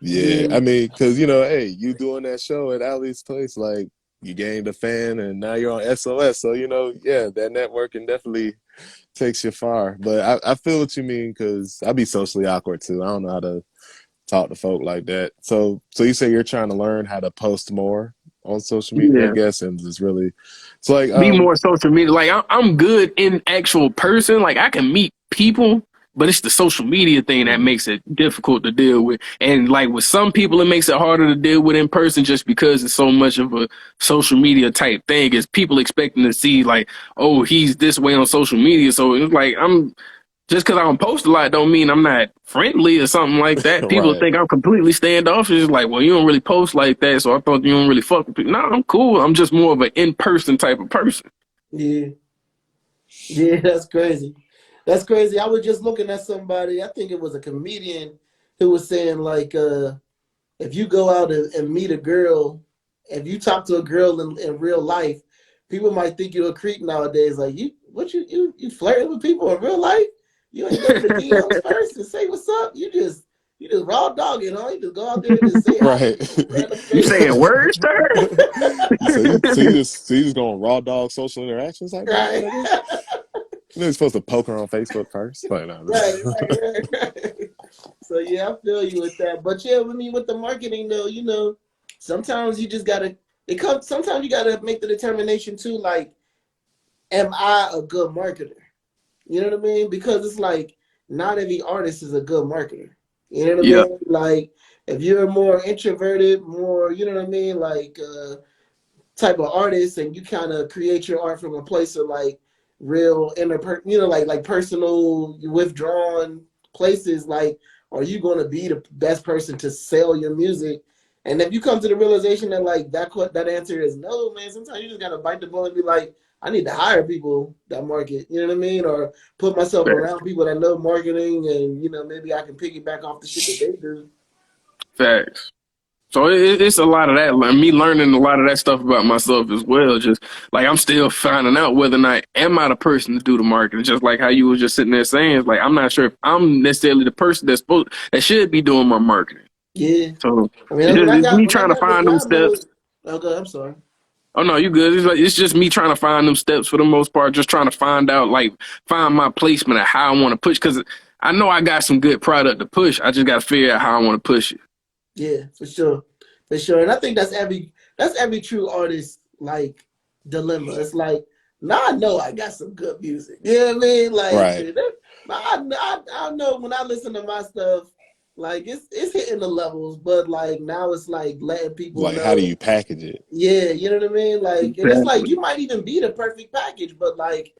Yeah, Yeah, I mean, because hey, you doing that show at Ali's place, like you gained a fan, and now you're on SOS. So yeah, that networking definitely takes you far. But I feel what you mean because I be socially awkward too. I don't know how to talk to folk like that. So you say you're trying to learn how to post more on social media, I Yeah. guess, and just really, it's like Be more social media. Like I'm good in actual person. Like I can meet people, but it's the social media thing that mm, makes it difficult to deal with. And like with some people, it makes it harder to deal with in person just because it's so much of a social media type thing. Is people expecting to see like, oh, he's this way on social media. So it's like I'm just because I don't post a lot don't mean I'm not friendly or something like that. People right. think I'm completely standoffish. It's like, well, you don't really post like that, so I thought you don't really fuck with people. No, I'm cool. I'm just more of an in person type of person. yeah, yeah. That's crazy. That's crazy. I was just looking at somebody. I think it was a comedian who was saying like, if you go out and meet a girl, if you talk to a girl in real life, people might think you're a creep nowadays. Like you flirting with people in real life? You ain't go to the DMs first and say what's up. You just raw dog it, huh? You just go out there and just say hi to Right. people, random You strangers. saying words to her? So you just going raw dog social interactions like that? Right. Nigga? You're supposed to poke her on Facebook first. Like, no. Right. So yeah, I feel you with that. But yeah, I mean with the marketing though, sometimes you just gotta sometimes you gotta make the determination too, like, am I a good marketer? You know what I mean? Because it's like not every artist is a good marketer. You know what I Yeah, mean? Like if you're more introverted, more, you know what I mean, like type of artist, and you kind of create your art from a place of like real inner, like personal, withdrawn places. Like, are you going to be the best person to sell your music? And if you come to the realization that like that answer is no, man, sometimes you just gotta bite the bullet and be like, I need to hire people that market. You know what I mean? Or put myself facts. around people that know marketing, and maybe I can piggyback off the shit that they do. Facts. So it's a lot of that. Like, me learning a lot of that stuff about myself as well. Just like I'm still finding out whether or not am I the person to do the marketing. Just like how you was just sitting there saying, it's like I'm not sure if I'm necessarily the person that should be doing my marketing. Yeah. So I mean, it's me when I trying to got with find them God mode. steps. Okay, I'm sorry. Oh no, you good. It's just me trying to find them steps for the most part. Just trying to find my placement of how I want to push. Because I know I got some good product to push. I just got to figure out how I want to push it. Yeah, for sure. And I think that's every true artist like dilemma. It's like, now I know I got some good music. You know what I mean? Like, Right. I know when I listen to my stuff, like it's hitting the levels, but like now it's like letting people Like, how do know. you package it? Yeah, you know what I mean? Like, and it's like Exactly. you might even be the perfect package, but like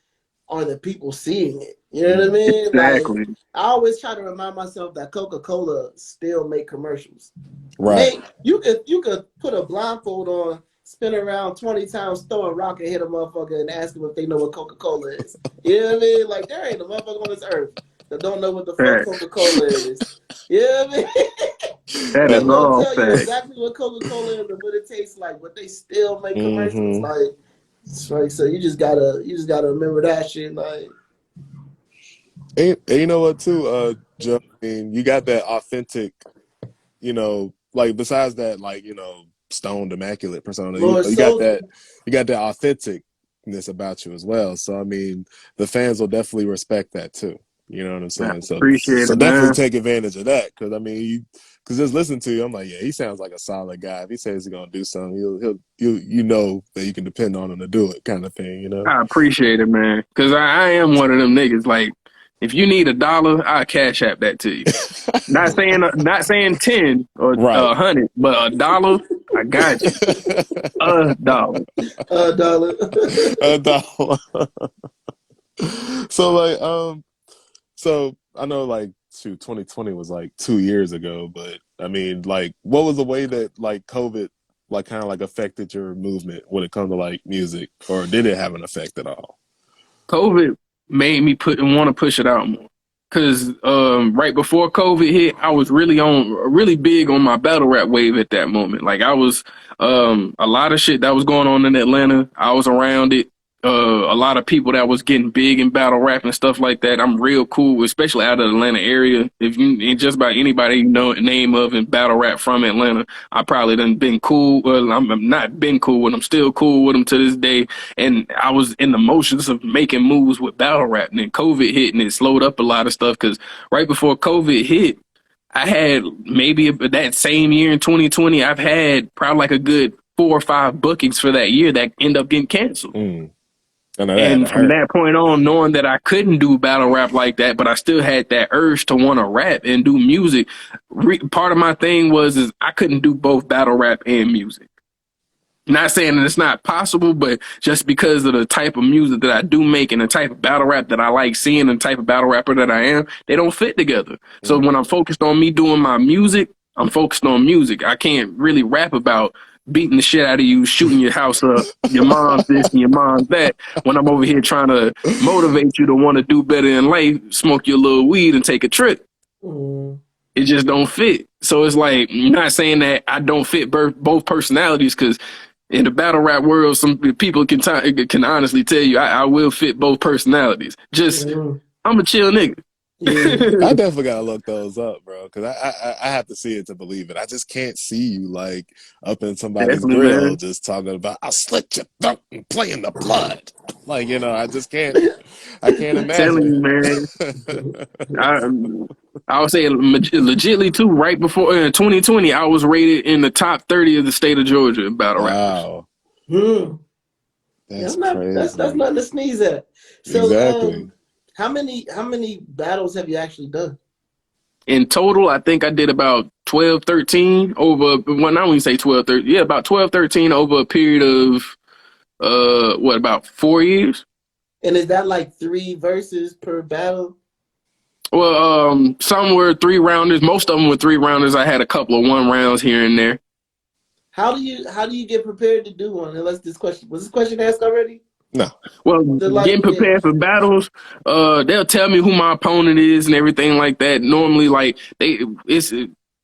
are the people seeing it. You know what I mean? Like Exactly. I always try to remind myself that Coca-Cola still make commercials. Right. Nate, you could put a blindfold on, spin around 20 times, throw a rock and hit a motherfucker and ask them if they know what Coca-Cola is. You know what I mean? Like there ain't a motherfucker on this earth that don't know what the fuck Facts. Coca-Cola is. You know what I mean? That They is gonna all tell you facts. exactly what Coca-Cola is and what it tastes like, but they still make commercials. Mm-hmm. Like it's like so you just gotta remember that shit. Like And you know what too, Joe? I mean, you got that authentic, like besides that, like, stoned immaculate persona, Lord you got Soldier. that authenticness about you as well. So I mean, the fans will definitely respect that too. You know what I'm I saying? So appreciate so it, definitely man. take advantage of that because I mean, because just listen to you, I'm like, yeah, he sounds like a solid guy. If he says he's gonna do something, you know that you can depend on him to do it, kind of thing. You know? I appreciate it, man. Cause I am one of them niggas. Like, if you need $1, I cash app that to you. Not saying 10 or Right. 100, but $1, I got you. $1. Dollar. $1. So like so I know like shoot 2020 was like 2 years ago, but I mean like what was the way that like COVID like kind of like affected your movement when it comes to like music, or did it have an effect at all? COVID made me want to push it out more. Cause right before COVID hit, I was really big on my battle rap wave at that moment. Like I was a lot of shit that was going on in Atlanta. I was around it. A lot of people that was getting big in battle rap and stuff like that. I'm real cool, especially out of the Atlanta area. If you and just about anybody you know name of in battle rap from Atlanta, I probably done been cool. Well, I'm not been cool with them. Still cool with them to this day. And I was in the motions of making moves with battle rap, and then COVID hit, and it slowed up a lot of stuff. Because right before COVID hit, I had maybe that same year in 2020, I've had probably like a good 4 or 5 bookings for that year that end up getting canceled. Mm. I know that had And to from hurt. that point on, knowing that I couldn't do battle rap like that, but I still had that urge to want to rap and do music. Part of my thing is I couldn't do both battle rap and music. Not saying that it's not possible, but just because of the type of music that I do make and the type of battle rap that I like seeing and the type of battle rapper that I am, they don't fit together. So Mm. when I'm focused on me doing my music, I'm focused on music. I can't really rap about beating the shit out of you, shooting your house up, your mom's this and your mom's that, when I'm over here trying to motivate you to want to do better in life, smoke your little weed and take a trip. Mm. It just don't fit. So it's like, not saying that I don't fit both personalities, because in the battle rap world, some people can honestly tell you I will fit both personalities. Just Mm. I'm a chill nigga. Yeah. I definitely gotta look those up, bro, because I have to see it to believe it. I just can't see you like up in somebody's Definitely, grill man. just talking about I'll slit your throat and play in the blood. Like I just can't. I can't Telling imagine. you, man. I I would say legitly too. Right before in 2020, I was rated in the top 30 of the state of Georgia in battle rappers. Wow, Mm. Yeah, that's I'm not. That's crazy. nothing to sneeze at. So, Exactly. how many battles have you actually done? In total, I think I did about 12, 13 over. Well, I wouldn't say 12, 13. Yeah, about 12, 13 over a period of what, about 4 years. And is that like 3 verses per battle? Well, some were 3 rounders. Most of them were 3 rounders. I had a couple of 1 rounds here and there. How do you get prepared to do one? Unless this question asked already? No. Well, So like getting yeah. prepared for battles, they'll tell me who my opponent is and everything like that. Normally, like it's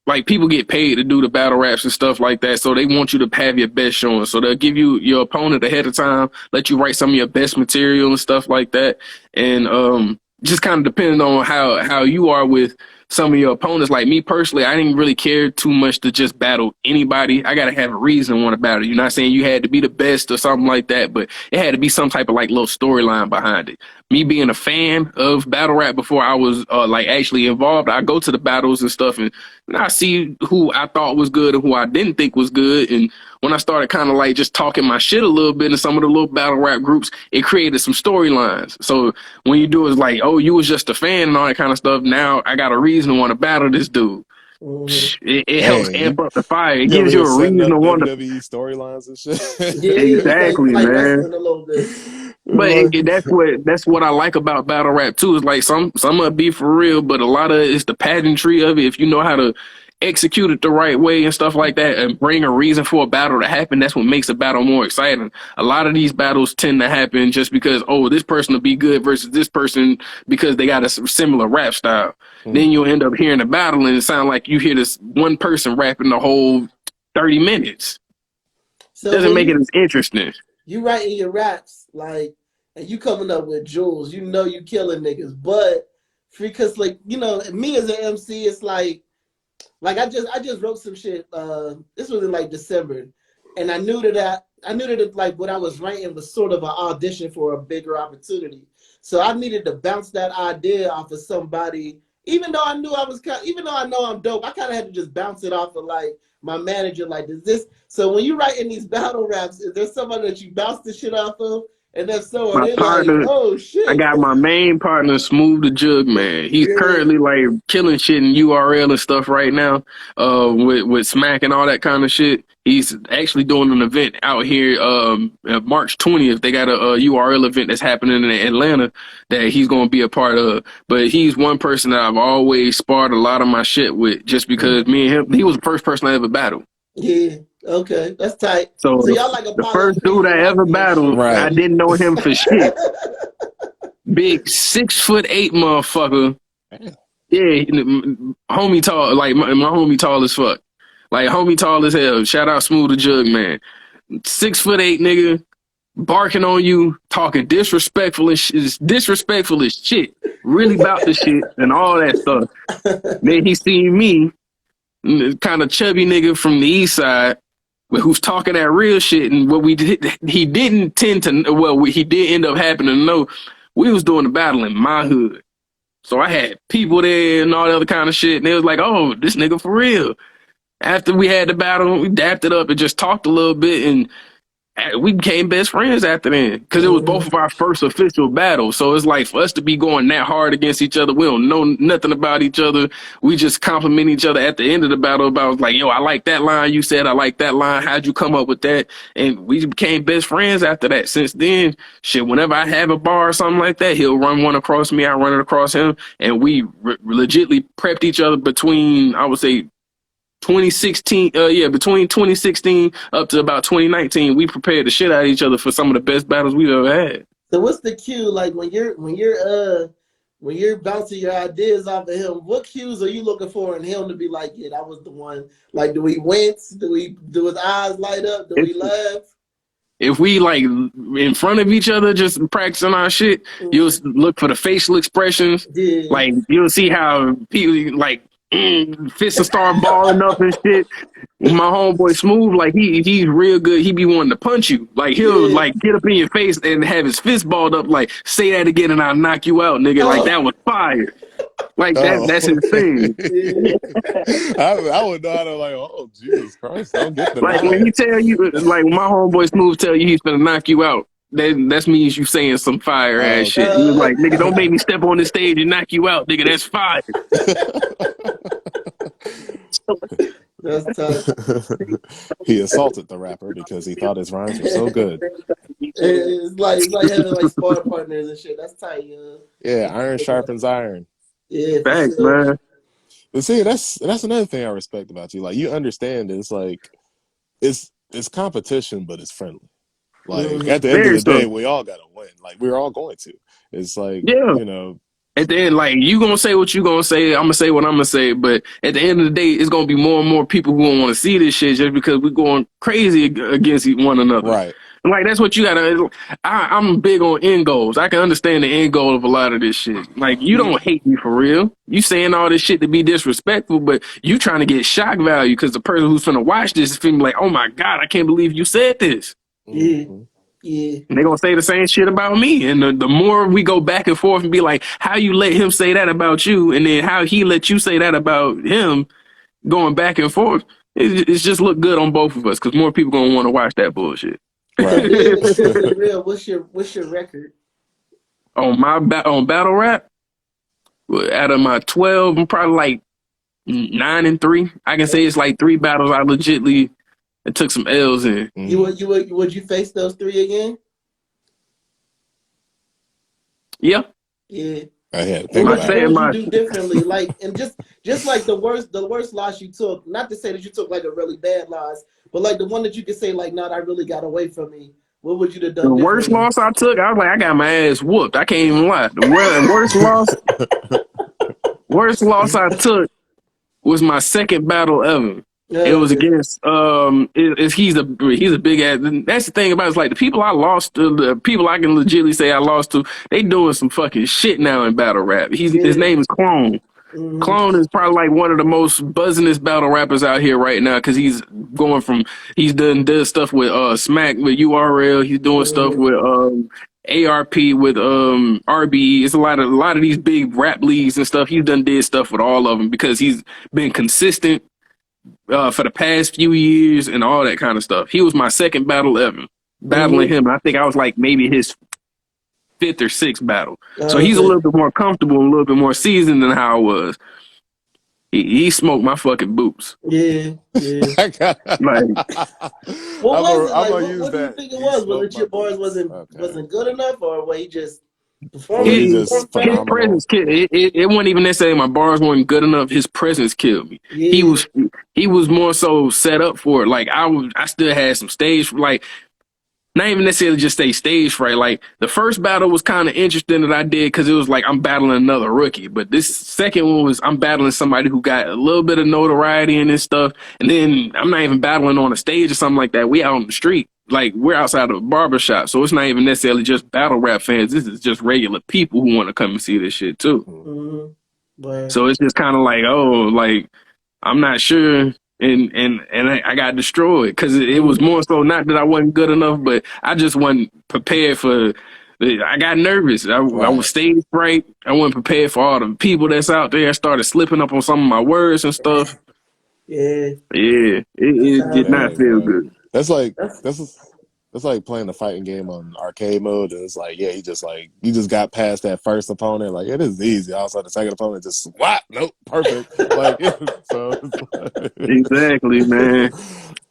like people get paid to do the battle raps and stuff like that, so they want you to have your best showing. So they'll give you your opponent ahead of time, let you write some of your best material and stuff like that, and just kind of depending on how you are with some of your opponents. Like me personally, I didn't really care too much to just battle anybody. I gotta have a reason to want to battle. You're not saying you had to be the best or something like that, but it had to be some type of like little storyline behind it. Me being a fan of battle rap before I was like actually involved, I go to the battles and stuff, and I see who I thought was good and who I didn't think was good. And when I started kind of like just talking my shit a little bit in some of the little battle rap groups, it created some storylines. So when you do it, it's like, oh, you was just a fan and all that kind of stuff. Now I got a reason to want to battle this dude. Mhm. It helps Dang, amp up the fire. It you over gives you here a setting reason up to want to. WWE storylines and shit. Yeah, it's like Exactly, man. wrestling a little bit. But Like, that's what I like about battle rap too. Is like some of it be for real, but a lot of it's the pageantry of it. If you know how to execute it the right way and stuff like that, and bring a reason for a battle to happen, that's what makes a battle more exciting. A lot of these battles tend to happen just because this person will be good versus this person because they got a similar rap style. Then you'll end up hearing a battle and it sound like you hear this one person rapping the whole 30 minutes. so Doesn't when make it as interesting. you writing your raps, like, and you coming up with jewels, you know you killing niggas, but because like me as an MC, it's like I just wrote some shit. This was in like December, and I knew that like what I was writing was sort of an audition for a bigger opportunity. So I needed to bounce that idea off of somebody. Even though even though I know I'm dope, I kind of had to just bounce it off of like my manager. Like, does this? So when you write in these battle raps, is there somebody that you bounce the shit off of? And if so, are My they like, partner, oh I shit? got my main partner, Smooth the Jug Man. He's Yeah. currently like killing shit in URL and stuff right now, with Smack and all that kind of shit. He's actually doing an event out here, March 20th. They got a URL event that's happening in Atlanta that he's going to be a part of. But he's one person that I've always sparred a lot of my shit with, just because me and him, he was the first person I ever battled. Yeah. Okay. That's tight. So So y'all like the Apollo first dude Creed and I ever Rocky and shit. battled, I Right. didn't know him for shit. Big 6'8" motherfucker. Yeah, homie tall, like my homie tall as fuck. Like homie tall as hell. Shout out Smooth the Jug Man. 6'8" nigga, barking on you, talking disrespectful as shit. Really about the shit and all that stuff. Then he seen me, kind of chubby nigga from the east side, who's talking that real shit. And what we did, he didn't tend to, well, he did end up happening to know, we was doing the battle in my hood. So I had people there and all the other kind of shit. And they was like, oh, this nigga for real. After we had the battle, we dapped it up and just talked a little bit. And we became best friends after then because it was both of our first official battles. So it's like for us to be going that hard against each other, we don't know nothing about each other. We just compliment each other at the end of the battle about like, yo, I like that line you said. I like that line. How'd you come up with that? And we became best friends after that. Since then, shit, whenever I have a bar or something like that, he'll run one across me. I run it across him. And we legitly prepped each other between, I would say, 2016, between 2016 up to about 2019, we prepared the shit out of each other for some of the best battles we've ever had. So what's the cue like when you're bouncing your ideas off of him? What cues are you looking for in him to be like, yeah, that was the one? Like, do we wince? Do his eyes light up? Do we laugh? If we like in front of each other, just practicing our shit, you'll look for the facial expressions. Yeah. Like you'll see how people like fists will start balling up and shit. My homeboy Smooth, like he's real good. He be wanting to punch you. Like he'll like get up in your face and have his fist balled up. Like say that again and I'll knock you out, nigga. Like that was fire. Like that's his thing. I would know how to like, oh Jesus Christ, don't get the Like when he tell you, like when my homeboy Smooth tell you he's gonna knock you out, that means you saying some fire ass shit. He was like, nigga, don't make me step on the stage and knock you out, nigga. That's fire. That's tough. He assaulted the rapper because he thought his rhymes were so good. It's like having like sparring partners and shit. That's tight, Yeah, iron sharpens iron. Yeah, Thanks, sure. man. But see, that's another thing I respect about you. Like you understand it's like it's competition, but it's friendly. Like at the end of Very the day, so. we all gotta win. Like we're all going to. It's like Yeah. At the end, like you gonna say what you gonna say, I'm gonna say what I'm gonna say. But at the end of the day, it's gonna be more and more people who gonna want to see this shit just because we're going crazy against one another. right. Like that's what you gotta. I'm big on end goals. I can understand the end goal of a lot of this shit. Like you don't hate me for real. You saying all this shit to be disrespectful, but you trying to get shock value because the person who's gonna watch this is feeling like, oh my god, I can't believe you said this. Yeah. Yeah. And they're gonna say the same shit about me. And the more we go back and forth and be like, how you let him say that about you, and then how he let you say that about him, going back and forth, it's just look good on both of us because more people gonna want to watch that bullshit. Right. Yeah, real. What's your record? On battle rap, out of my 12, I'm probably like 9-3. I can say it's like 3 battles I legitly took some L's in. Would you face those 3 again? Yeah, I had to think What my would you about what it. second, would you my do differently? Like, and just like the just like the worst loss you took. Not to say that you took like a really bad loss, but like the one that you could say like, "No, that really got away from me." What would you have the done worst differently? loss I took, I was like, I got my ass whooped. I can't even lie. The worst loss I took was my second battle ever. It was Okay. against he's a big ass. That's the thing about it, is like the people I lost to, the people I can legitimately say I lost to, they doing some fucking shit now in battle rap. His Yeah. name is Clone. Hmm. Clone is probably like one of the most buzzingest battle rappers out here right now because going from he's does stuff with Smack with URL. He's doing stuff Hmm. with ARP with RBE. It's a lot of these big rap leagues and stuff. He's did stuff with all of them because he's been consistent for the past few years and all that kind of stuff. He was my second battle ever battling Hmm. him. I think I was like maybe his fifth or sixth battle. So he's a Okay. little bit more comfortable and a little bit more seasoned than how I was. He smoked my fucking boots. Yeah. Yeah. I got, Like What was it I'm like? gonna use What do you that. think it He was? Was smoked it my your bars boots. Okay. wasn't good enough, or was he just Or he his just performed his better? phenomenal. presence killed it wasn't even necessarily my bars weren't good enough. His presence killed me. He Yeah. was he was more so set up for it. Like I still had some stage like not even necessarily just say stage fright. Like the first battle was kind of interesting that I did because it was like I'm battling another rookie. But this second one was I'm battling somebody who got a little bit of notoriety and this stuff. And then I'm not even battling on a stage or something like that. We out on the street. Like we're outside of a barber shop. So it's not even necessarily just battle rap fans. This is just regular people who want to come and see this shit too. Hmm. Mm-hmm. But So it's just kind of like, oh, like I'm not sure, and I got destroyed because it was mm-hmm. more so not that I wasn't good enough, but I just wasn't prepared for. I got nervous. I was Right. stage fright. I wasn't prepared for all the people that's out there. I started slipping up on some of my words and stuff. Yeah, Yeah, that's it did not Dang, feel bro. good. That's like that's that's like playing a fighting game on arcade mode, and it's like, yeah, he just like you just got past that first opponent, like it is easy. Also, the second opponent just swat, nope, perfect. Like so, it's Exactly, man. like,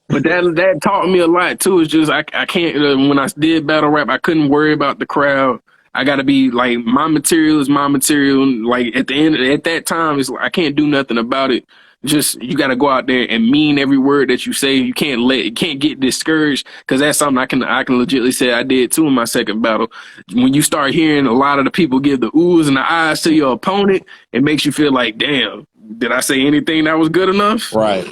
But that taught me a lot too. It's just I can't when I did battle rap, I couldn't worry about the crowd. I got to be like my material is my material. Like at the end at that time, it's like, I can't do nothing about it. Just you got to go out there and mean every word that you say. You can't get discouraged because that's something I can legitimately say I did too in my second battle. When you start hearing a lot of the people give the oohs and the eyes to your opponent, it makes you feel like, damn, did I say anything that was good enough? right.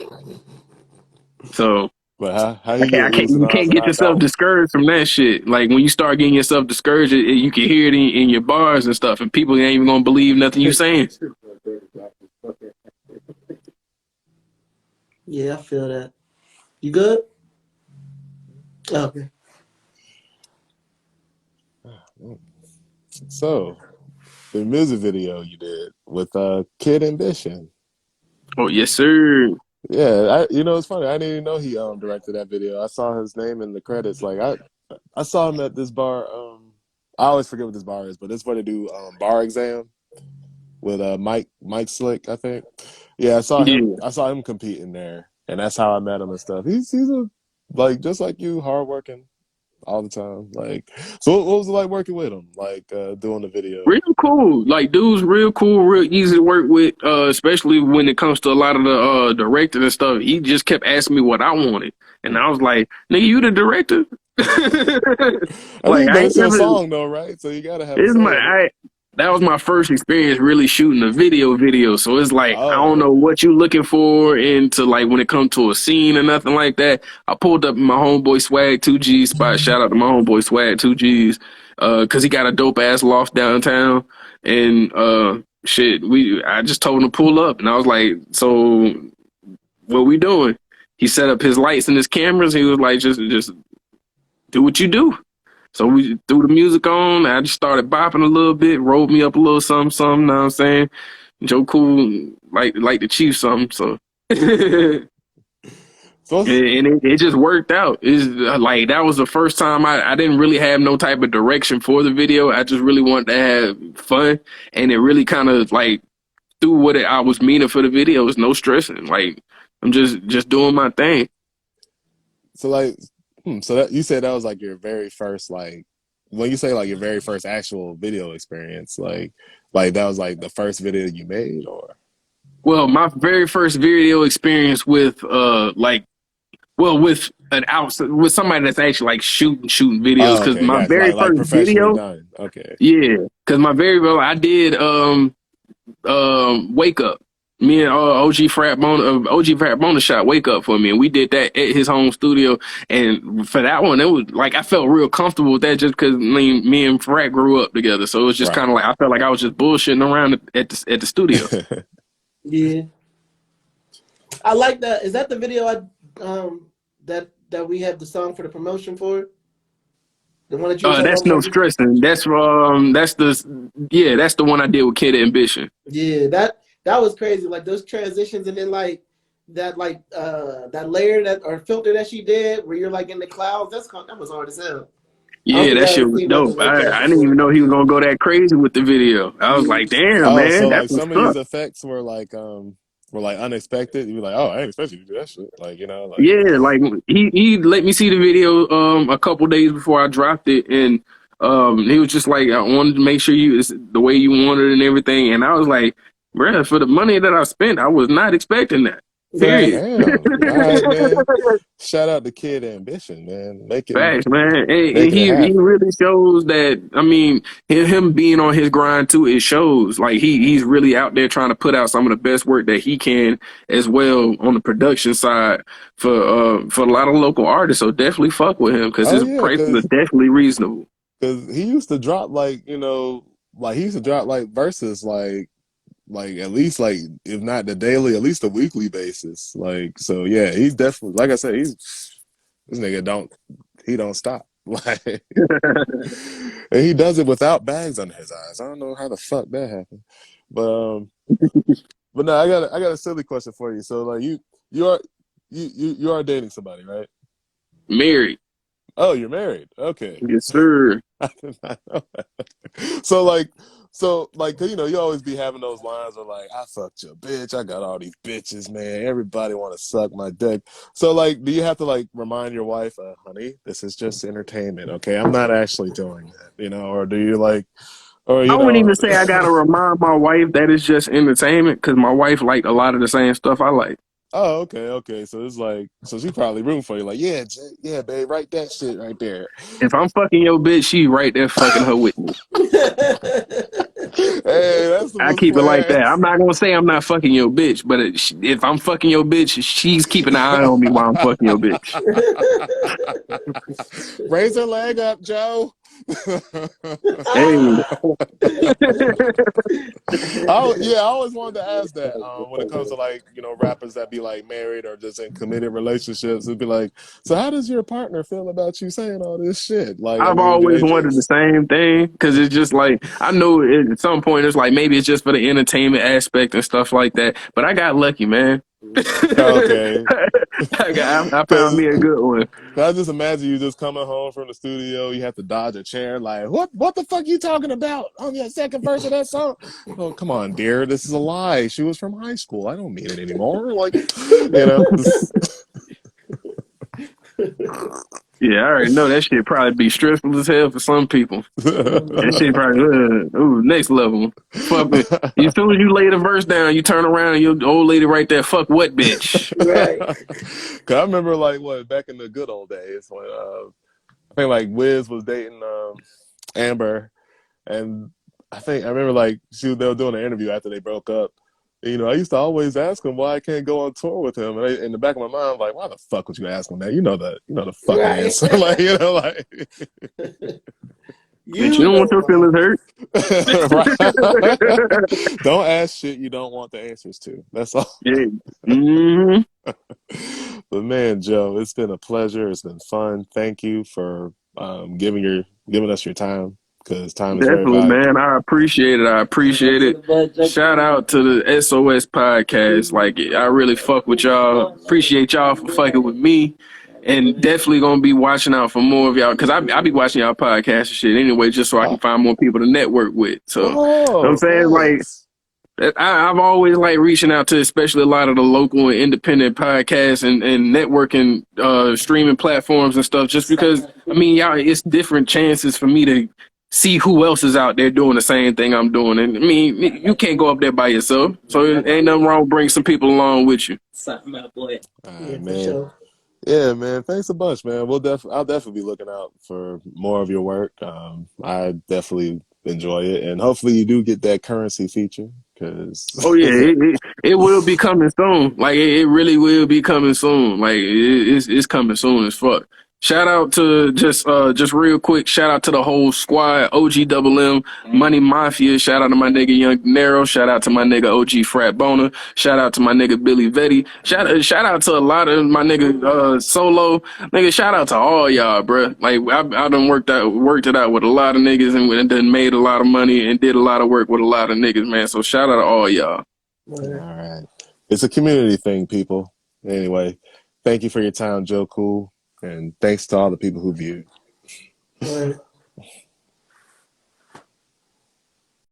So. But how I you can't, get I can't, oohs and you ahs can't and get I yourself don't? discouraged from that shit. Like when you start getting yourself discouraged, you can hear it in your bars and stuff, and people ain't even gonna believe nothing you saying. yeah. I feel that. You good? Okay. So the music video you did with Kid Ambition. Oh yes, sir. Yeah, it's funny. I didn't even know he directed that video. I saw his name in the credits. Like I saw him at this bar. I always forget what this bar is, but it's where they do bar exam with Mike Slick, I think. Yeah, Yeah. I saw him competing there, and that's how I met him and stuff. He's a like just like you, hardworking all the time. Like, so what was it like working with him? Like doing the video. Real cool. Like dude's real cool, real easy to work with, especially when it comes to a lot of the directing and stuff. He just kept asking me what I wanted. And I was like, nigga, you the director? I Like mean, I but ain't it's your never song though, right? So you gotta have a it's say in it. that was my first experience really shooting a video. So it's like I don't Oh, know what you looking for into like when it comes to a scene or nothing like that. I pulled up in my homeboy Swag 2G spot. Shout out to my homeboy Swag 2G's. Cause he got a dope ass loft downtown. And shit, I just told him to pull up and I was like, so what we doing? He set up his lights and his cameras. He was like, just do what you do. So we threw the music on. I just started bopping a little bit, rolled me up a little something, something. Know what I'm saying? Joe Cool like the Chiefs something. So and so it just worked out. It's like that was the first time I didn't really have no type of direction for the video. I just really wanted to have fun, and it really kind of like through I was meaning for the video. Was no stressing. Like I'm just doing my thing. so like, so that you said that was like your very first like when you say like your very first actual video experience, like that was like the first video you made, or Well, my very first video experience with with an outside with somebody that's actually like shooting videos oh, because okay, my guys, very like first professionally video, done. Okay, yeah, because my very well I did wake up. Me and OG frat Bona shot wake up for me, and we did that at his home studio. And for that one, it was like I felt real comfortable with that just because me and Frat grew up together. So it was just kind right. of like I felt like I was just bullshitting around at the studio. Yeah, I like that. Is that the video that we have the song for the promotion for? The one that you were talking That's about, no Marcus? stressing. That's the one I did with Kid Ambition. Yeah, that was crazy. Like those transitions, and then that layer that or filter that she did, where you're like in the clouds. That was hard as hell. I don't Yeah, think that I shit ever was seen dope. nothing like that I didn't even before. know he was gonna go that crazy with the video. I was Yeah, like, damn, Oh, so man, that's like what's some of these up. effects were like unexpected. You were like, oh, I didn't expect you to do that shit. Like like Yeah, like he let me see the video a couple days before I dropped it, and he was just like, I wanted to make sure it's the way you wanted it and everything, and I was like, bruh, for the money that I spent, I was not expecting that. right. Period. damn. All right, man. Shout out to Kid Ambition, man. Facts, man. And Making it he happen. really shows that. I mean, him being on his grind too. It shows like he's really out there trying to put out some of the best work that he can as well on the production side for a lot of local artists. So definitely fuck with him because Oh his yeah, prices are definitely reasonable. cause he used to drop like like he used to drop like verses like at least like if not the daily, at least a weekly basis. Like so, yeah, he's definitely like I said, he's this nigga don't stop. Like, and he does it without bags under his eyes. I don't know how the fuck that happened, but but no, I got a silly question for you. So like you are you are dating somebody, right? Married, Oh, you're married. Okay. yes sir. I did not know that. So like you always be having those lines of like I fucked your bitch, I got all these bitches, man, everybody want to suck my dick. So like do you have to like remind your wife, honey, this is just entertainment, okay, I'm not actually doing that, or do you like, or I wouldn't even say I gotta remind my wife that it's just entertainment because my wife like a lot of the same stuff I like. oh, okay, so it's like, so she probably rooting for you like, yeah, yeah, babe, write that shit right there. If I'm fucking your bitch, she right there fucking her with me. Hey, that's the I most keep it like that. I'm plans. not gonna say I'm not fucking your bitch, but if I'm fucking your bitch, she's keeping an eye on me while I'm fucking your bitch. Raise her leg up, Joe. Hey, Oh yeah, I always wanted to ask that. When it comes to like rappers that be like married or just in committed relationships, it'd be like, so how does your partner feel about you saying all this shit? Like, I I've mean, do always they wanted the just same thing because it's just like I know at some point it's like maybe it's just for the entertainment aspect and stuff like that. But I got lucky, man. okay? I found Because me a good one. I just imagine you just coming home from the studio, you have to dodge a chair, like, what the fuck you talking about on your second verse of that song? Oh, come on, dear, this is a lie. She was from high school. I don't mean it anymore. Like, just... Yeah, I already know that shit probably be stressful as hell for some people. That shit probably next level. Fuck me. As soon as you lay the verse down, you turn around and your old lady right there. Fuck what bitch? Right. Cause I remember like what back in the good old days when I think like Wiz was dating Amber, and I remember like they were doing an interview after they broke up. I used to always ask him why I can't go on tour with him, and in the back of my mind, I'm like, why the fuck would you ask him that? You know the fucking Right. answer, like like. Bitch, you You don't want know your feelings hurt. Right. Don't ask shit you don't want the answers to. That's all. Yeah. Mm-hmm. But man, Joe, it's been a pleasure. It's been fun. Thank you for giving us your time because time is very Definitely, valuable. man. I appreciate it. I appreciate it. Shout out to the SOS podcast. Like, I really fuck with y'all. Appreciate y'all for fucking with me. And definitely gonna be watching out for more of y'all because I be watching y'all podcast and shit anyway, just so I can Oh, find more people to network with. So, you know what I'm oh, saying? Like, thanks. I've always liked reaching out to, especially a lot of the local and independent podcasts and networking streaming platforms and stuff. Just because, I mean, y'all, it's different chances for me to see who else is out there doing the same thing I'm doing. And I mean, you can't go up there by yourself, so it ain't nothing wrong with bringing some people along with you. All right, Yeah, for man. sure. Yeah, man. Thanks a bunch, man. I'll definitely be looking out for more of your work. I definitely enjoy it, and hopefully you do get that currency feature because Oh yeah, it will be coming soon. Like it really will be coming soon. Like it's coming soon as fuck. Shout out to just real quick. Shout out to the whole squad. OG Double M, Money Mafia. Shout out to my nigga Young Nero. Shout out to my nigga OG Frat Boner. Shout out to my nigga Billy Vetti. Shout out to a lot of my nigga Solo. Nigga, shout out to all y'all, bruh. Like I done worked it out with a lot of niggas and done made a lot of money and did a lot of work with a lot of niggas, man. So shout out to all y'all. all Word, right, it's a community thing, people. Anyway, thank you for your time, Joe Cool, and thanks to all the people who viewed. word.